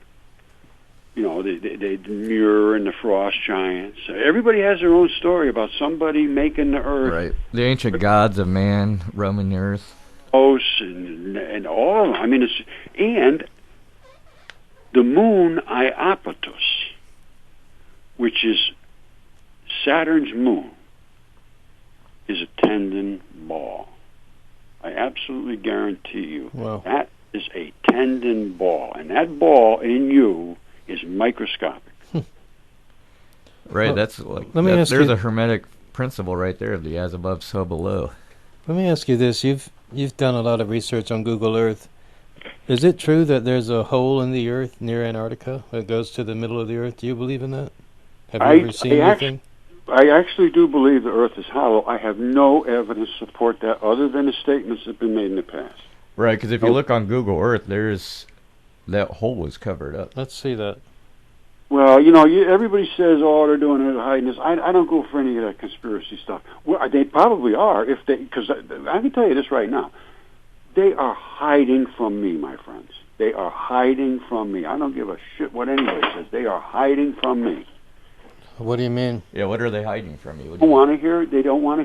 You know, the Muir and the frost giants. Everybody has their own story about somebody making the earth. Right. The ancient gods of man roaming the earth. And all of them. I mean, and the moon Iapetus, which is Saturn's moon, is a tendon ball. I absolutely guarantee you. Wow. That is a tendon ball. And that ball in you is microscopic. Right, Well, that's like let me ask there's you- a hermetic principle right there of the as above, so below. Let me ask you this. You've done a lot of research on Google Earth. Is it true that there's a hole in the Earth near Antarctica that goes to the middle of the Earth? Do you believe in that? Have you ever seen anything? I actually do believe the Earth is hollow. I have no evidence to support that other than the statements that have been made in the past. Right, because if you look on Google Earth, there's that hole is covered up. Let's see that. Well, you know, everybody says, "Oh, they're doing it, hiding this." I don't go for any of that conspiracy stuff. Well, they probably are, because I can tell you this right now: they are hiding from me, my friends. They are hiding from me. I don't give a shit what anybody says. They are hiding from me. What do you mean? Yeah, what are they hiding from you? They don't want to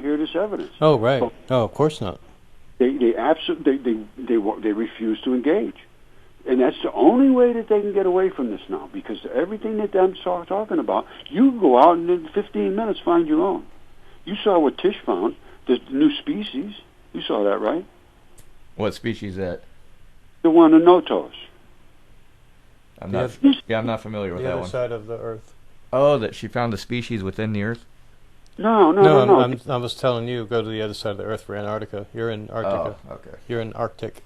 hear this evidence. Oh, right. Oh, of course not. They absolutely they refuse to engage. And that's the only way that they can get away from this now, because everything that I'm talking about, you can go out and in 15 minutes find your own. You saw what Tish found, the new species. You saw that, right? What species is that? The one, the no-toes. I'm not familiar with The that other one. side of the Earth. Oh, that she found the species within the Earth? No. I was telling you, go to the other side of the Earth for Antarctica. You're in Arctica. Oh, okay. You're in Arctic.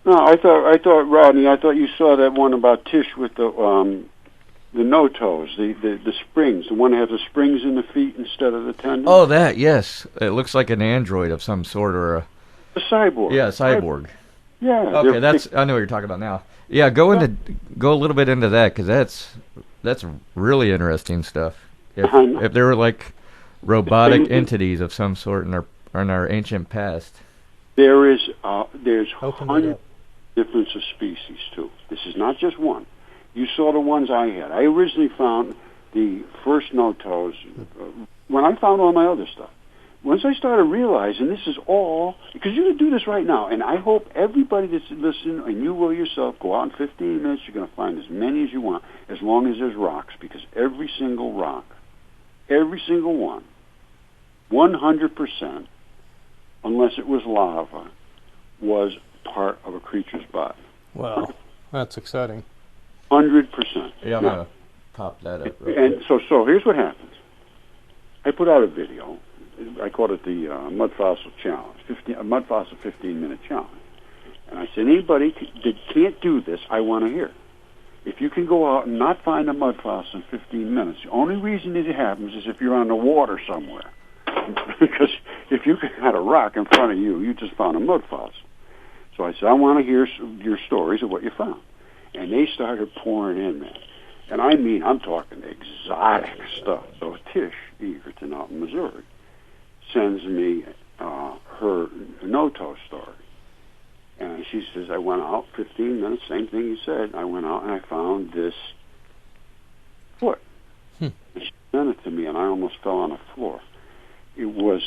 No, I thought, Rodney, I thought you saw that one about Tish with the no-toes, the springs, the one that has the springs in the feet instead of the tendons. Oh, that, yes. It looks like an android of some sort, or a cyborg. Yeah, cyborg. Yeah. Okay, I know what you're talking about now. Yeah, go a little bit into that, because that's really interesting stuff. If there were like robotic entities of some sort in our ancient past. There's Open hundreds it up. difference of species too. This is not just one. You saw the ones I had. I originally found the first no-toes when I found all my other stuff. Once I started realizing this is all, because you can do this right now, and I hope everybody that's listening, and you will yourself, go out in 15 minutes, you're going to find as many as you want, as long as there's rocks, because every single rock, every single one, 100%, unless it was lava, was part of a creature's body. Wow, that's exciting. 100%. Yeah, I'm going to pop that up. And so here's what happens. I put out a video. I called it the Mud Fossil Challenge, a Mud Fossil 15-minute challenge. And I said, anybody that can't do this, I want to hear. If you can go out and not find a mud fossil in 15 minutes, the only reason it happens is if you're on the water somewhere. Because if you had a rock in front of you, you just found a mud fossil. So I said, I want to hear your stories of what you found. And they started pouring in, man. And I mean, I'm talking exotic stuff. So Tish Egerton out in Missouri sends me her no-toe story. And she says, I went out 15 minutes, same thing you said. I went out and I found this foot. And she sent it to me, and I almost fell on the floor. It was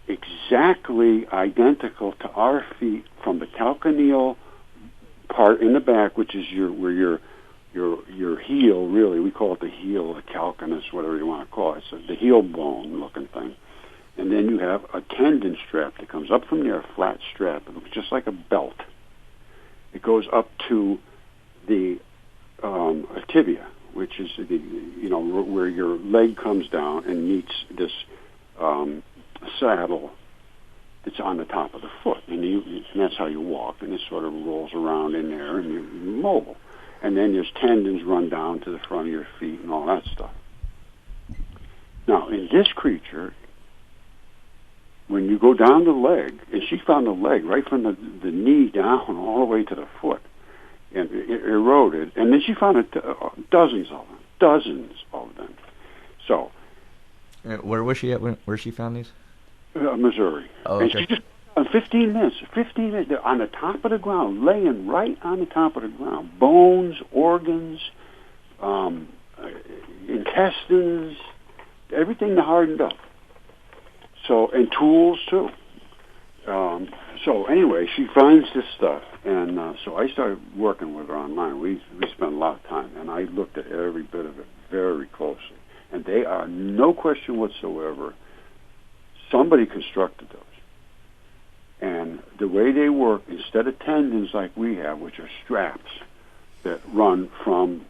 exactly identical to our feet from the calcaneal part in the back, which is where your heel, really, we call it the heel, the calcaneus, whatever you want to call it. So the heel bone looking thing. And then you have a tendon strap that comes up from there, a flat strap. It looks just like a belt. It goes up to the tibia, which is where your leg comes down and meets this saddle that's on the top of the foot, and that's how you walk, and it sort of rolls around in there, and you're mobile. And then there's tendons run down to the front of your feet and all that stuff. Now, in this creature, when you go down the leg, and she found the leg right from the knee down all the way to the foot, and it eroded, and then she found dozens of them. So, where was she at where she found these? Missouri. Oh, okay. And she just 15 minutes, they're on the top of the ground, laying right on the top of the ground. Bones, organs, intestines, everything hardened up. So, and tools too. So anyway, she finds this stuff, and so I started working with her online. We spent a lot of time, and I looked at every bit of it very closely. And they are, no question whatsoever, somebody constructed those. And the way they work, instead of tendons like we have, which are straps that run from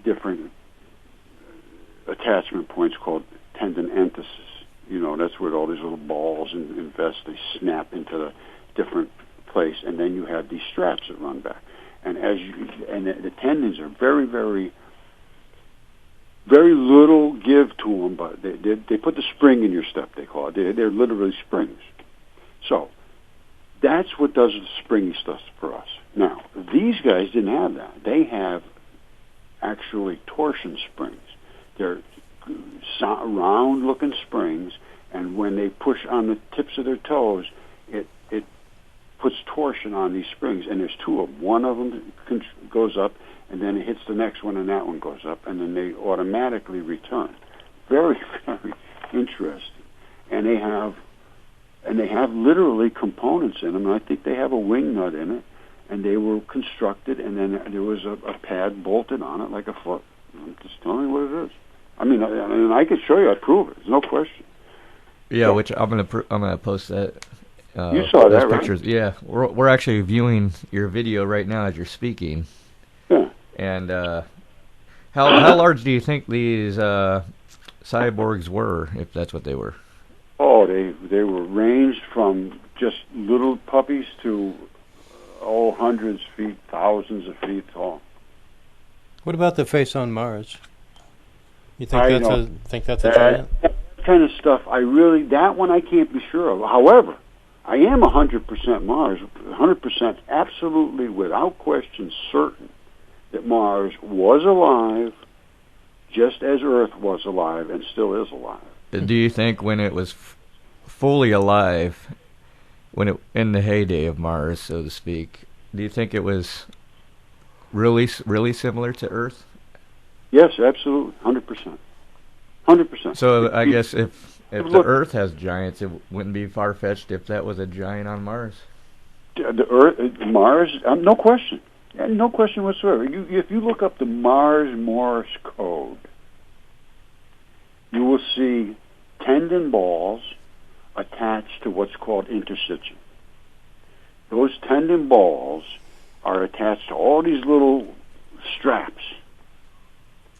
different attachment points called tendon entasis. You know, that's where all these little balls and vests, they snap into the different place, and then you have these straps that run back. And the tendons are very, very, very little give to them, but they put the spring in your step, they call it. They're literally springs. So that's what does the springy stuff for us. Now, these guys didn't have that. They have actually torsion springs. They're round-looking springs, and when they push on the tips of their toes, it puts torsion on these springs, and there's two of them. One of them goes up, and then it hits the next one, and that one goes up, and then they automatically return. Very, very interesting. And they have literally components in them, and I think they have a wing nut in it, and they were constructed, and then there was a pad bolted on it like a foot. I'm just telling you what it is. I mean, I could show you. I prove it. There's no question. Yeah, which I'm gonna post that. You saw that, right? Pictures. Yeah, we're actually viewing your video right now as you're speaking. Yeah. And how large do you think these cyborgs were, if that's what they were? Oh, they were ranged from just little puppies to hundreds of feet, thousands of feet tall. What about the face on Mars? You think that's a giant? That kind of stuff, that one I can't be sure of. However, I am 100% Mars, 100% absolutely without question certain that Mars was alive just as Earth was alive and still is alive. Do you think when it was fully alive, in the heyday of Mars, so to speak, do you think it was really similar to Earth? Yes, absolutely, 100%. 100%. So I guess if the Earth has giants, it wouldn't be far-fetched if that was a giant on Mars. The Earth, Mars, no question. No question whatsoever. If you look up the Mars Morse code, you will see tendon balls attached to what's called interstitium. Those tendon balls are attached to all these little straps.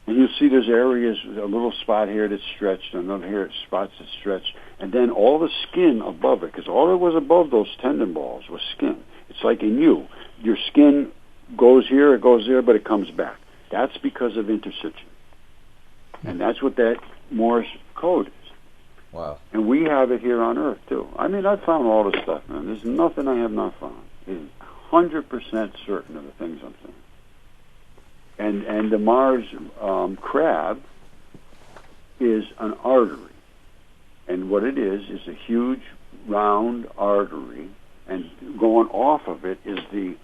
And you'll see there's areas, a little spot here that's stretched, and another here spots that's stretched, and then all the skin above it, because all that was above those tendon balls was skin. It's like in you. Your skin goes here, it goes there, but it comes back. That's because of interstitium. And that's what that Morse code is. Wow. And we have it here on Earth, too. I mean, I've found all this stuff, man. There's nothing I have not found. It's 100% certain of the things I'm saying. And the Mars crab is an artery. And what it is a huge, round artery, and going off of it is the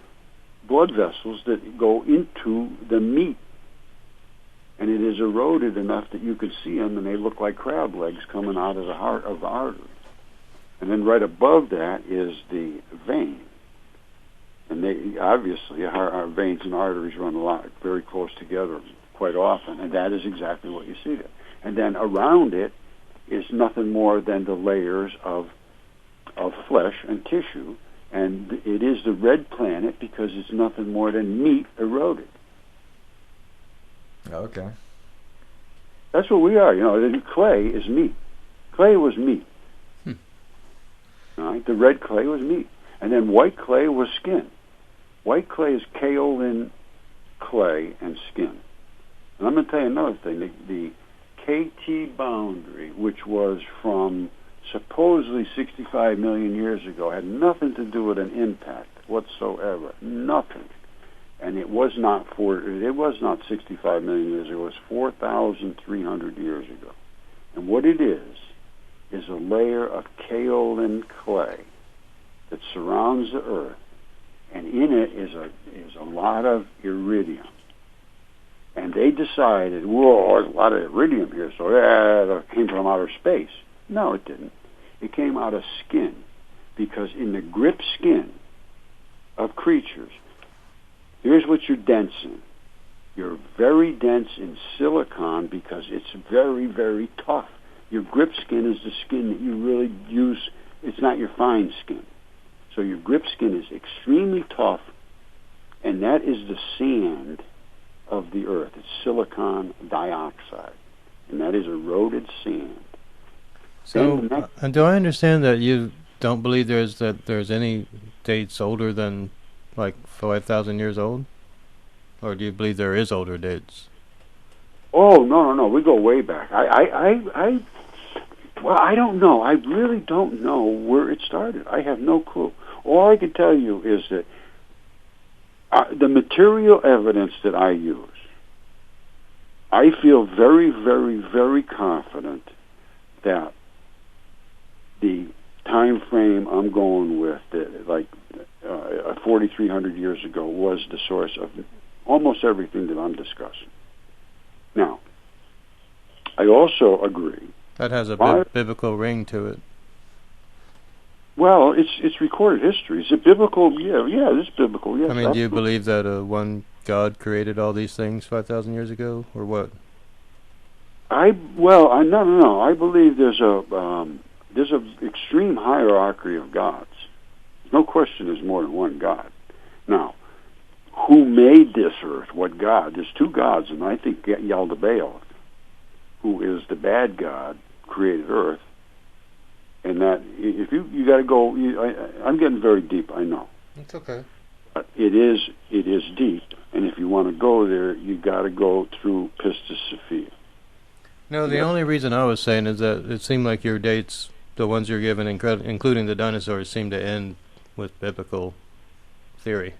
blood vessels that go into the meat. And it is eroded enough that you can see them, and they look like crab legs coming out of the heart of the artery. And then right above that is the vein. And they obviously, our veins and arteries run very close together quite often, and that is exactly what you see there. And then around it is nothing more than the layers of flesh and tissue, and it is the red planet because it's nothing more than meat eroded. Okay. That's what we are. Clay is meat. Clay was meat. All right? The red clay was meat. And then white clay was skin. White clay is kaolin clay and skin. And I'm going to tell you another thing. The KT boundary, which was from supposedly 65 million years ago, had nothing to do with an impact whatsoever. Nothing. And it was not 65 million years ago. It was 4,300 years ago. And what it is a layer of kaolin clay that surrounds the Earth, and in it is a lot of iridium. And they decided, whoa, there's a lot of iridium here, so that came from outer space. No, it didn't. It came out of skin, because in the grip skin of creatures, here's what you're dense in. You're very dense in silicon because it's very, very tough. Your grip skin is the skin that you really use. It's not your fine skin. So your grip skin is extremely tough, and that is the sand of the Earth. It's silicon dioxide, and that is eroded sand. So, and do I understand that you don't believe there's any dates older than like 5,000 years old? Or do you believe there is older dates? Oh, no. We go way back. Well, I don't know. I really don't know where it started. I have no clue. All I can tell you is that the material evidence that I use, I feel very, very, very confident that the time frame I'm going with, like 4,300 years ago, was the source of almost everything that I'm discussing. Now, I also agree. That has a biblical ring to it. Well, it's recorded history. Is it biblical? Yeah, it's biblical. Yes. I mean, do you believe that one God created all these things 5,000 years ago, or what? No. I believe there's a extreme hierarchy of gods. There's no question there's more than one God. Now, who made this earth? What God? There's two gods, and I think Yaldabaoth, who is the bad god, created earth. And that, if you got to go, I'm getting very deep, I know. It's okay. It is deep, and if you want to go there, you got to go through Pistis Sophia. No, the only reason I was saying is that it seemed like your dates, the ones you're given, including the dinosaurs, seem to end with biblical theory.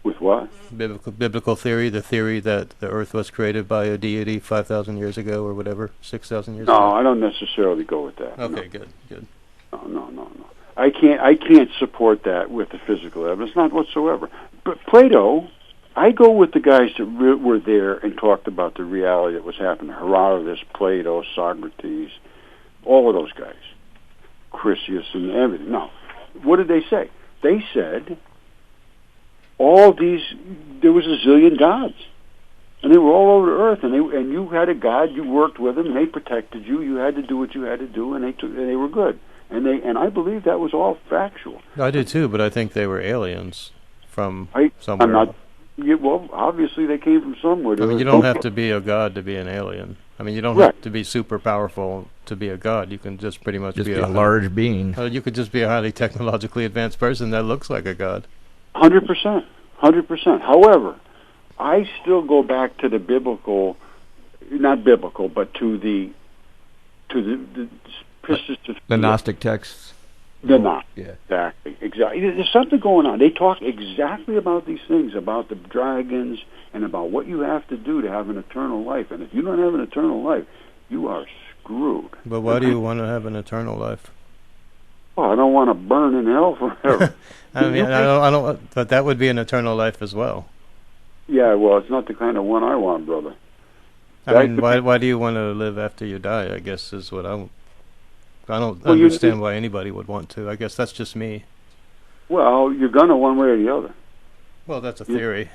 With what? Biblical theory, the theory that the Earth was created by a deity 5,000 years ago or whatever, 6,000 years ago. No, I don't necessarily go with that. Okay, no. Good. No. I can't support that with the physical evidence, not whatsoever. But Plato, I go with the guys that were there and talked about the reality that was happening. Herodotus, Plato, Socrates, all of those guys. Chrysius and everything. Now, what did they say? They said there was a zillion gods, and they were all over the earth, and you had a god, you worked with them, and they protected you. You had to do what you had to do, and they were good, and I believe that was all factual. I do too, but I think they were aliens from somewhere. Well, obviously they came from somewhere. I mean, you don't have to be a god to be an alien. I mean, you don't have to be super powerful to be a god. You can just pretty much be a large being. You could just be a highly technologically advanced person that looks like a god. 100%. However, I still go back to the biblical, not biblical, but to the Gnostic texts. The Gnostic, yeah. Exactly. There's something going on. They talk exactly about these things, about the dragons, and about what you have to do to have an eternal life. And if you don't have an eternal life, you are screwed. But why do you want to have an eternal life? Well, I don't want to burn in hell forever. I mean, I don't. But that would be an eternal life as well. Yeah, well, it's not the kind of one I want, brother. I mean, why do you want to live after you die? I guess is what I don't understand why anybody would want to. I guess that's just me. Well, you're gonna one way or the other. Well, that's a theory.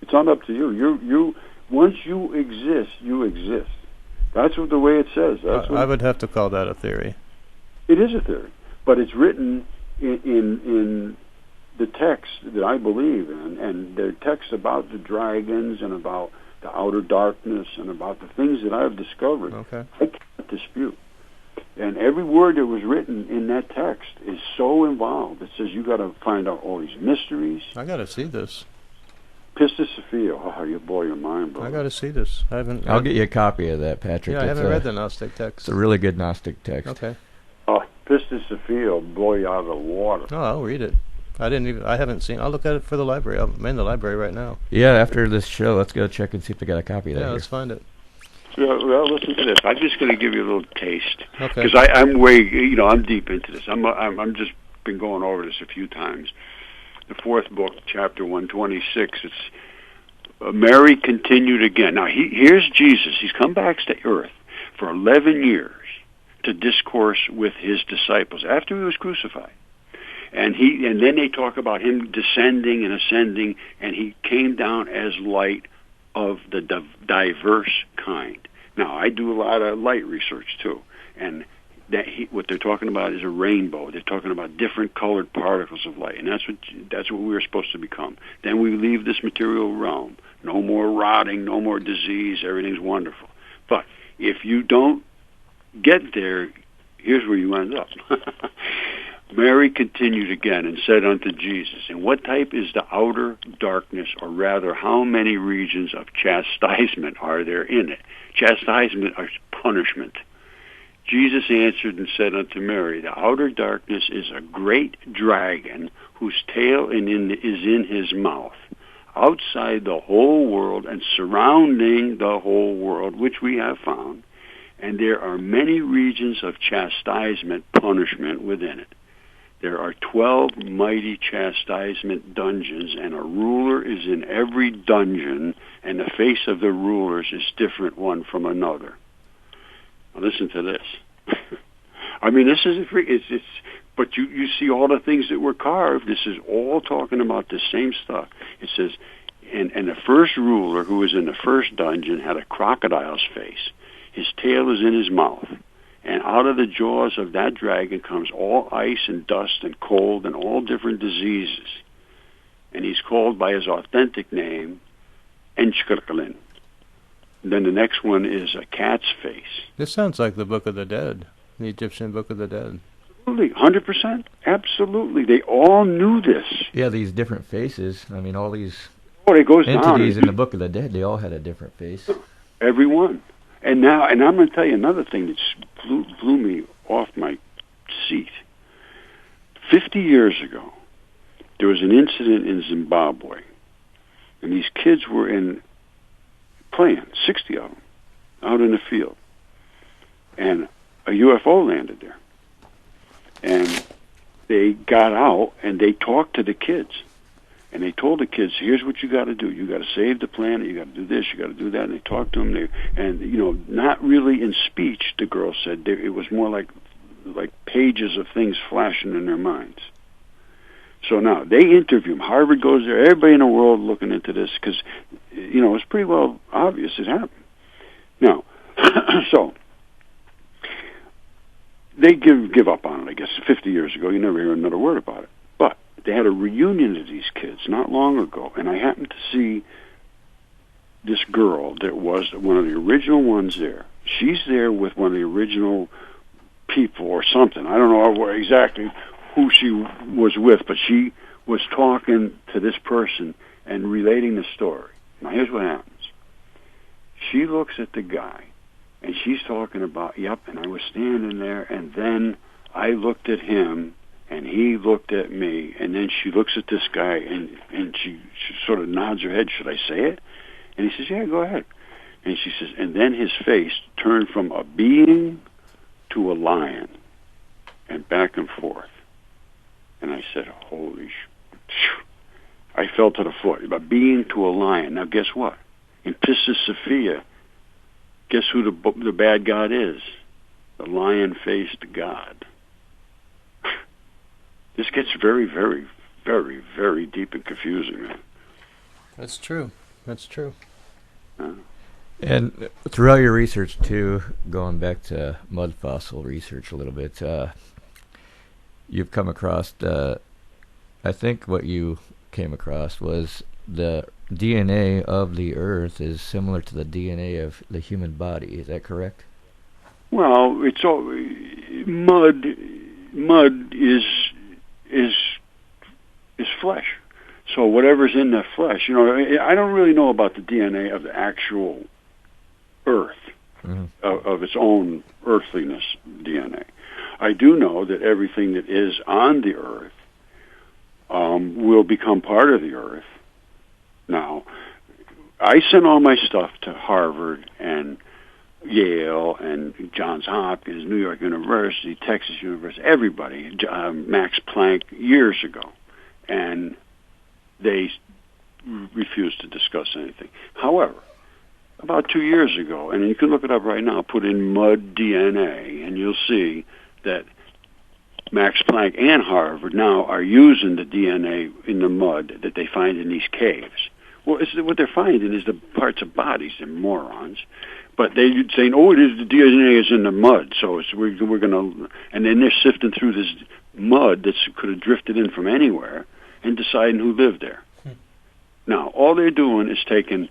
It's not up to you. You once you exist, you exist. That's what the way it says. I would have to call that a theory. It is a theory, but it's written in the text that I believe in, and the text about the dragons and about the outer darkness and about the things that I've discovered. Okay. I can't dispute. And every word that was written in that text is so involved. It says you got to find out all these mysteries. I got to see this. Pistis Sophia, oh, you blow your mind, bro. I got to see this. I haven't. I'll get you a copy of that, Patrick. Yeah, I haven't read the Gnostic text. It's a really good Gnostic text. Okay. Oh, Pistis Sophia will blow you out of the water. Oh, I'll read it. I haven't seen. I'll look at it for the library. I'm in the library right now. Yeah, after this show, let's go check and see if they got a copy of that. Yeah, here. let's find it. Well, listen to this. I'm just going to give you a little taste. Okay. Because I'm I'm deep into this. I'm just been going over this a few times. The fourth book, chapter 126. It's Mary continued again. Now here's Jesus. He's come back to earth for 11 years to discourse with his disciples after he was crucified. And then they talk about him descending and ascending, and he came down as light of the diverse kind. Now, I do a lot of light research too, and what they're talking about is a rainbow. They're talking about different colored particles of light, and that's what we are supposed to become. Then we leave this material realm. No more rotting, no more disease. Everything's wonderful. But if you don't get there, here's where you end up. Mary continued again and said unto Jesus, and what type is the outer darkness, or rather how many regions of chastisement are there in it? Chastisement is punishment. Jesus answered and said unto Mary, the outer darkness is a great dragon whose tail is in his mouth, outside the whole world and surrounding the whole world, which we have found. And there are many regions of chastisement, punishment within it. There are 12 mighty chastisement dungeons, and a ruler is in every dungeon, and the face of the rulers is different one from another. Now listen to this. I mean, this is but you see all the things that were carved. This is all talking about the same stuff. It says, and the first ruler who was in the first dungeon had a crocodile's face. His tail is in his mouth. And out of the jaws of that dragon comes all ice and dust and cold and all different diseases. And he's called by his authentic name, Enchkirkalin. Then the next one is a cat's face. This sounds like the Book of the Dead, the Egyptian Book of the Dead. Absolutely, 100%. Absolutely. They all knew this. Yeah, these different faces. I mean, all these it goes entities down. in the Book of the Dead, they all had a different face. Every one. And I'm going to tell you another thing that blew me off my seat. 50 years ago, there was an incident in Zimbabwe, and these kids were playing, 60 of them, out in the field. And a UFO landed there. And they got out, and they talked to the kids. And they told the kids, here's what you got to do. You got to save the planet. You got to do this. You got to do that. And they talked to them. Not really in speech, the girls said. It was more like pages of things flashing in their minds. So now, they interview them. Harvard goes there. Everybody in the world looking into this because, it's pretty well obvious it happened. Now, so they give up on it, I guess. 50 years ago, you never hear another word about it. But they had a reunion of these kids not long ago, and I happened to see this girl that was one of the original ones there. She's there with one of the original people or something. I don't know exactly who she was with, but she was talking to this person and relating the story. Now, here's what happens. She looks at the guy, and she's talking about, and I was standing there, and then I looked at him, and he looked at me, and then she looks at this guy, and she sort of nods her head, should I say it? And he says, yeah, go ahead. And she says, and then his face turned from a being to a lion, and back and forth. And I said, holy I fell to the floor. A being to a lion. Now, guess what? In Pistis Sophia, guess who the bad god is? The lion-faced god. This gets very, very, very, very deep and confusing, man. That's true. That's true. And throughout your research, too, going back to mud fossil research a little bit, you've come across, I think what you came across was the DNA of the Earth is similar to the DNA of the human body. Is that correct? Well, it's all mud. Mud is flesh. So whatever's in the flesh, I don't really know about the DNA of the actual Earth, of its own earthliness DNA. I do know that everything that is on the Earth will become part of the Earth. Now, I sent all my stuff to Harvard and Yale and Johns Hopkins, New York University, Texas University, everybody, Max Planck, years ago. And they refused to discuss anything. However, about 2 years ago, and you can look it up right now, put in mud DNA, and you'll see that Max Planck and Harvard now are using the DNA in the mud that they find in these caves. Well, what they're finding is the parts of bodies. They're morons. But they're saying, the DNA is in the mud, so we're going to... And then they're sifting through this mud that could have drifted in from anywhere and deciding who lived there. Now, all they're doing is taking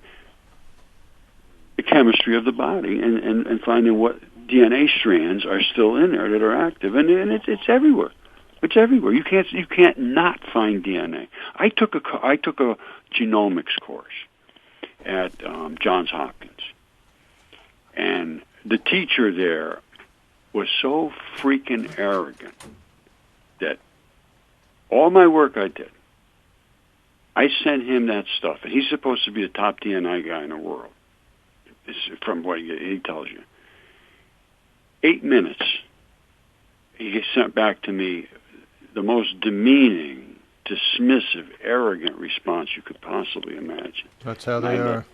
the chemistry of the body and finding what DNA strands are still in there that are active, and it's everywhere. It's everywhere. You can't not find DNA. I took a genomics course at Johns Hopkins, and the teacher there was so freaking arrogant that all my work I did, I sent him that stuff, and he's supposed to be the top DNA guy in the world. This is from what he tells you. 8 minutes, he sent back to me the most demeaning, dismissive, arrogant response you could possibly imagine. That's how they are.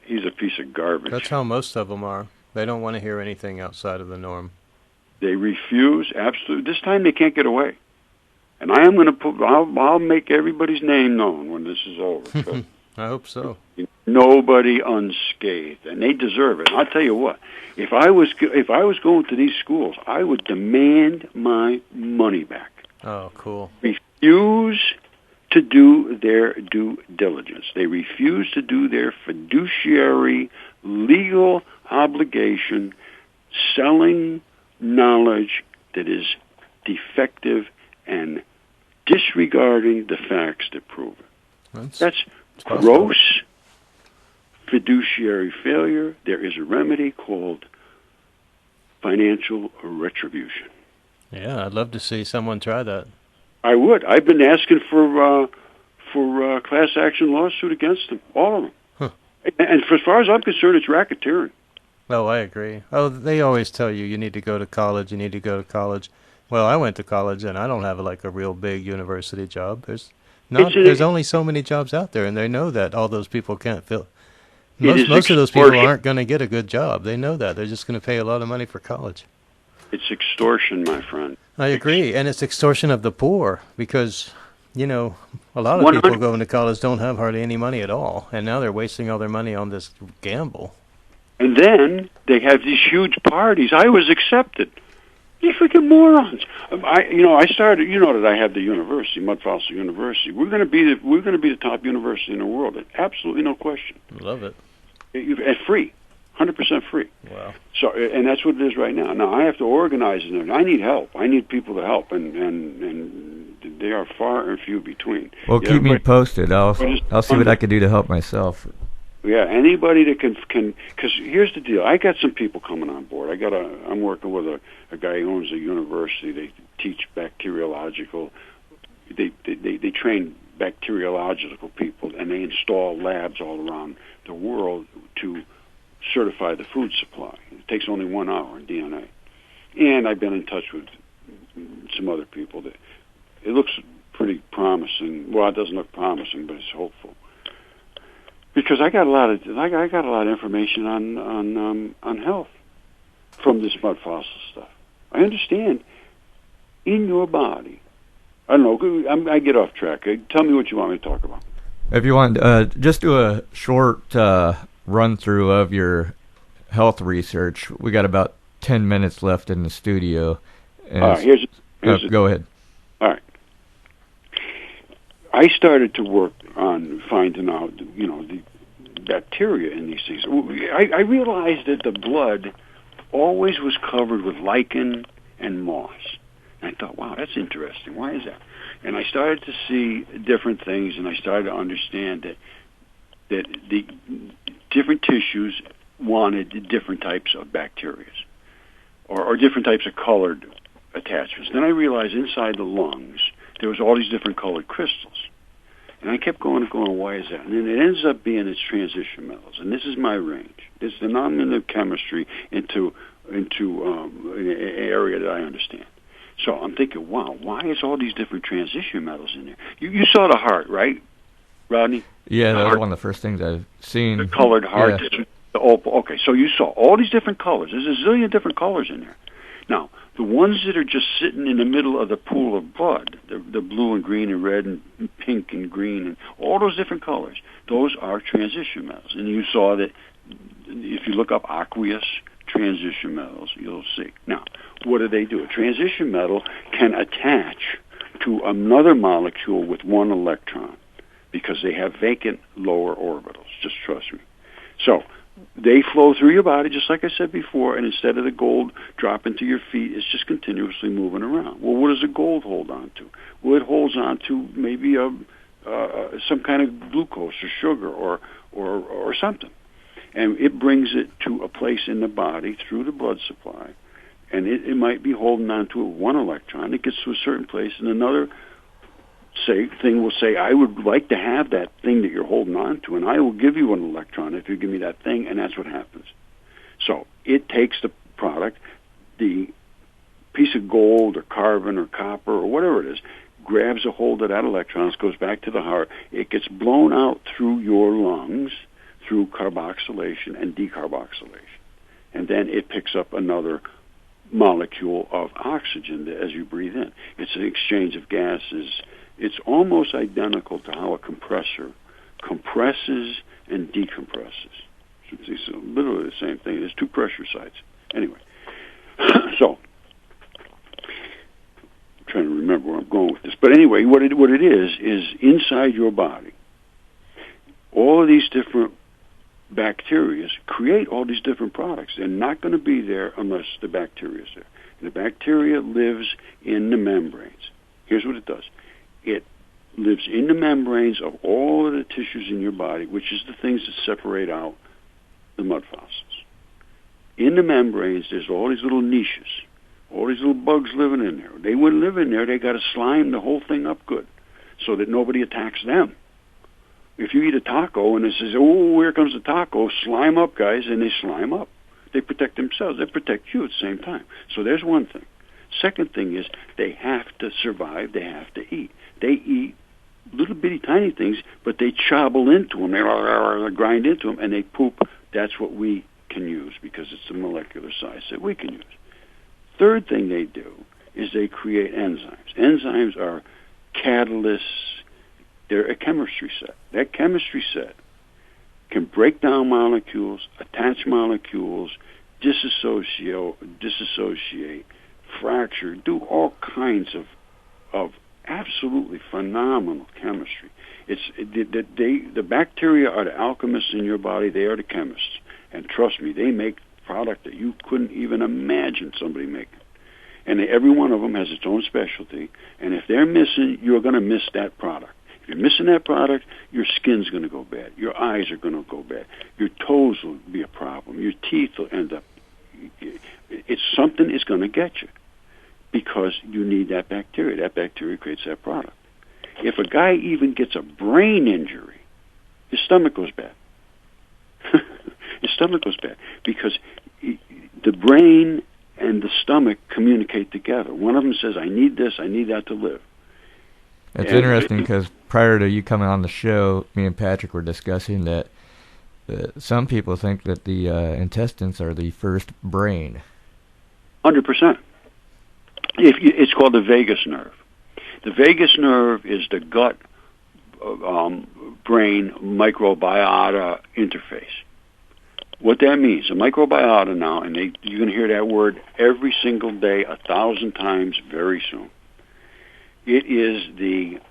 He's a piece of garbage. That's how most of them are. They don't want to hear anything outside of the norm. They refuse, absolutely. This time they can't get away. And I am going to I'll make everybody's name known when this is over. So I hope so. Nobody unscathed, and they deserve it. And I'll tell you what, if I was going to these schools, I would demand my money back. Oh, cool. Refuse to do their due diligence. They refuse to do their fiduciary legal obligation, selling knowledge that is defective and disregarding the facts that prove it. That's gross fiduciary failure. There is a remedy called financial retribution. Yeah, I'd love to see someone try that. I would. I've been asking for class action lawsuit against them, all of them. Huh. And as far as I'm concerned, it's racketeering. Oh, I agree. Oh, they always tell you need to go to college. You need to go to college. Well, I went to college, and I don't have a real big university job. There's only so many jobs out there, and they know that all those people can't fill. Most of those people aren't going to get a good job. They know that. They're just going to pay a lot of money for college. It's extortion, my friend. I agree, and it's extortion of the poor because, a lot of people going to college don't have hardly any money at all, and now they're wasting all their money on this gamble. And then they have these huge parties. I was accepted. You freaking morons! I started. You know that I have the university, Mudfossil University. We're going to be the top university in the world. Absolutely no question. Love it. And free, 100% free. Wow. So, and that's what it is right now. Now I have to organize it. I need help. I need people to help, and they are far and few between. Well, keep me posted. I'll see what I can do to help myself. Yeah, anybody that can, because here's the deal. I got some people coming on board. I'm working with a guy who owns a university. They teach bacteriological. They train bacteriological people, and they install labs all around the world to certify the food supply. It takes only 1 hour in DNA. And I've been in touch with some other people that it looks pretty promising. Well, it doesn't look promising, but it's hopeful. Because I got a lot of information on health from this mud fossil stuff. I understand in your body. I don't know. I get off track. Tell me what you want me to talk about. If you want, just do a short run through of your health research. We got about 10 minutes left in the studio. Here's go ahead. All right. I started to work on finding out, the bacteria in these things. I realized that the blood always was covered with lichen and moss. And I thought, wow, that's interesting. Why is that? And I started to see different things, and I started to understand that the different tissues wanted different types of bacteria or different types of colored attachments. Then I realized inside the lungs there was all these different colored crystals. And I kept going, why is that? And then it ends up being its transition metals. And this is my range. This is the non-linear chemistry into an area that I understand. So I'm thinking, wow, why is all these different transition metals in there? You saw the heart, right, Rodney? Yeah, that was one of the first things I've seen. The colored heart. Yeah. The opal. Okay, so you saw all these different colors. There's a zillion different colors in there. Now, the ones that are just sitting in the middle of the pool of blood, the blue and green and red and pink and green and all those different colors, those are transition metals. And you saw that if you look up aqueous transition metals, you'll see. Now, what do? A transition metal can attach to another molecule with one electron because they have vacant lower orbitals. Just trust me. So they flow through your body, just like I said before, and instead of the gold dropping to your feet, it's just continuously moving around. Well, what does the gold hold on to? Well, it holds on to maybe some kind of glucose or sugar or something. And it brings it to a place in the body through the blood supply, and it might be holding on to one electron. It gets to a certain place, and another thing will say, I would like to have that thing that you're holding on to, and I will give you an electron if you give me that thing, and that's what happens. So it takes the product, the piece of gold or carbon or copper or whatever it is, grabs a hold of that electron, goes back to the heart, it gets blown out through your lungs through carboxylation and decarboxylation. And then it picks up another molecule of oxygen as you breathe in. It's an exchange of gases. It's almost identical to how a compressor compresses and decompresses. It's literally the same thing. There's two pressure sides. Anyway, so I'm trying to remember where I'm going with this. But anyway, what it is inside your body, all of these different bacteria create all these different products. They're not going to be there unless the bacteria is there. And the bacteria lives in the membranes. Here's what it does. It lives in the membranes of all of the tissues in your body, which is the things that separate out the mud fossils. In the membranes, there's all these little niches, all these little bugs living in there. They wouldn't live in there. They got to slime the whole thing up good so that nobody attacks them. If you eat a taco and it says, oh, here comes the taco, slime up, guys, and they slime up. They protect themselves. They protect you at the same time. So there's one thing. Second thing is they have to survive. They have to eat. They eat little bitty tiny things, but they chobble into them. They grind into them, and they poop. That's what we can use because it's the molecular size that we can use. Third thing they do is they create enzymes. Enzymes are catalysts. They're a chemistry set. That chemistry set can break down molecules, attach molecules, disassociate, fracture, do all kinds of absolutely phenomenal chemistry. The bacteria are the alchemists in your body. They are the chemists. And trust me, they make product that you couldn't even imagine somebody making. And every one of them has its own specialty. And if they're missing, you're going to miss that product. If you're missing that product, your skin's going to go bad. Your eyes are going to go bad. Your toes will be a problem. Your teeth will end up. Something is going to get you because you need that bacteria. That bacteria creates that product. If a guy even gets a brain injury, his stomach goes bad. His stomach goes bad because the brain and the stomach communicate together. One of them says, I need this, I need that to live. It's interesting because prior to you coming on the show, me and Patrick were discussing that some people think that the intestines are the first brain. 100%. It's called the vagus nerve. The vagus nerve is the gut brain microbiota interface. What that means, a microbiota now, and you're going to hear that word every single day 1,000 times very soon. It is the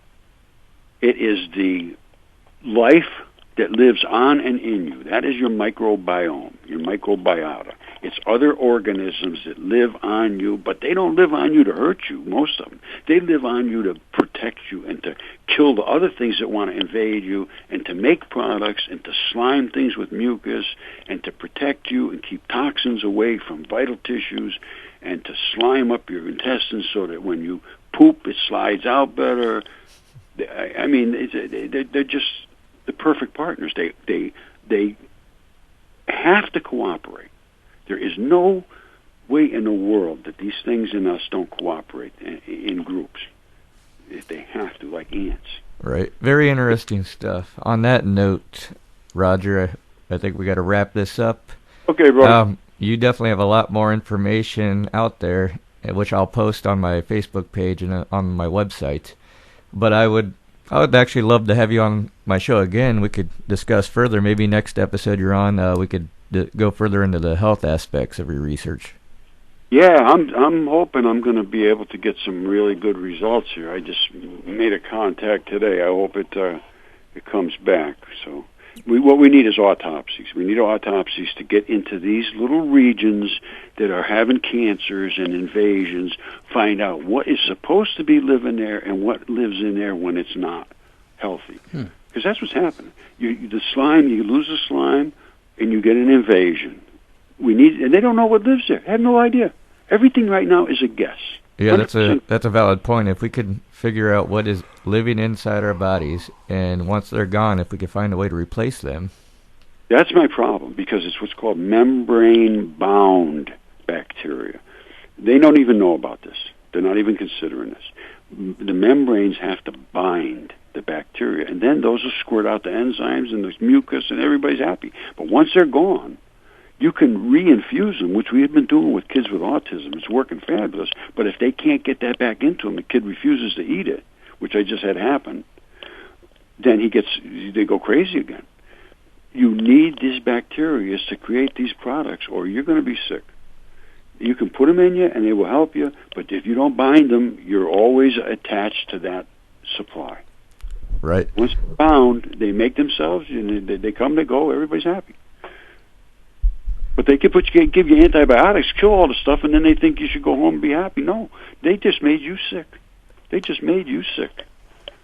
life that lives on and in you. That is your microbiome, your microbiota. It's other organisms that live on you, but they don't live on you to hurt you, most of them. They live on you to protect you and to kill the other things that want to invade you and to make products and to slime things with mucus and to protect you and keep toxins away from vital tissues and to slime up your intestines so that when you poop, it slides out better. I mean, they're just the perfect partners. They have to cooperate. There is no way in the world that these things in us don't cooperate in groups. If they have to, like ants. Right. Very interesting stuff. On that note, Roger, I think we got to wrap this up. Okay, bro. You definitely have a lot more information out there, which I'll post on my Facebook page and on my website. But I would actually love to have you on my show again. We could discuss further. Maybe next episode you're on, we could go further into the health aspects of your research. Yeah, I'm hoping I'm going to be able to get some really good results here. I just made a contact today. I hope it comes back. So what we need is autopsies. We need autopsies to get into these little regions that are having cancers and invasions, find out what is supposed to be living there and what lives in there when it's not healthy. Because that's what's happening. You lose the slime, and you get an invasion. And they don't know what lives there. They have no idea. Everything right now is a guess. Yeah, that's a valid point. If we could figure out what is living inside our bodies, and once they're gone, if we could find a way to replace them. That's my problem, because it's what's called membrane-bound bacteria. They don't even know about this. They're not even considering this. The membranes have to bind the bacteria, and then those will squirt out the enzymes and the mucus, and everybody's happy. But once they're gone, you can reinfuse them, which we have been doing with kids with autism. It's working fabulous. But if they can't get that back into them, the kid refuses to eat it, which I just had happen, then they go crazy again. You need these bacteria to create these products, or you're going to be sick. You can put them in you, and they will help you, but if you don't bind them, you're always attached to that supply. Right. Once they're bound, they make themselves, and they come, they go, everybody's happy. But they can give you antibiotics, kill all the stuff, and then they think you should go home and be happy. No, they just made you sick.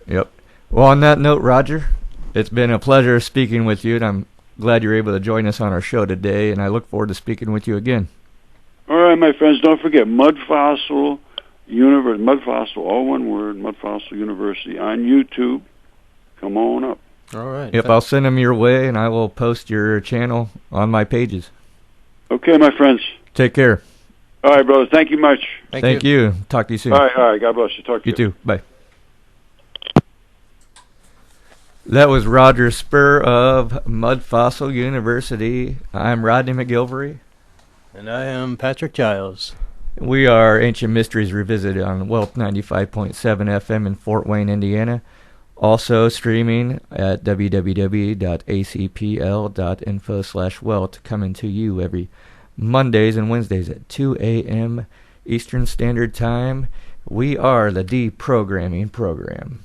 Yep. Well, on that note, Roger, it's been a pleasure speaking with you, and I'm glad you're able to join us on our show today, and I look forward to speaking with you again. All right, my friends, don't forget Mudfossil University, Mudfossil, all one word, Mudfossil University on YouTube. Come on up. All right. Yep, I'll send them your way, and I will post your channel on my pages. Okay, my friends. Take care. All right, brothers. Thank you much. Thank you. Talk to you soon. All right. God bless you. Talk to you. You too. Bye. That was Roger Spurr of Mudfossil University. I'm Rodney McGillvary. And I am Patrick Giles. We are Ancient Mysteries Revisited on WELT 95.7 FM in Fort Wayne, Indiana. Also streaming at www.acpl.info/welt, coming to you every Mondays and Wednesdays at 2 a.m. Eastern Standard Time. We are the Deprogramming Program.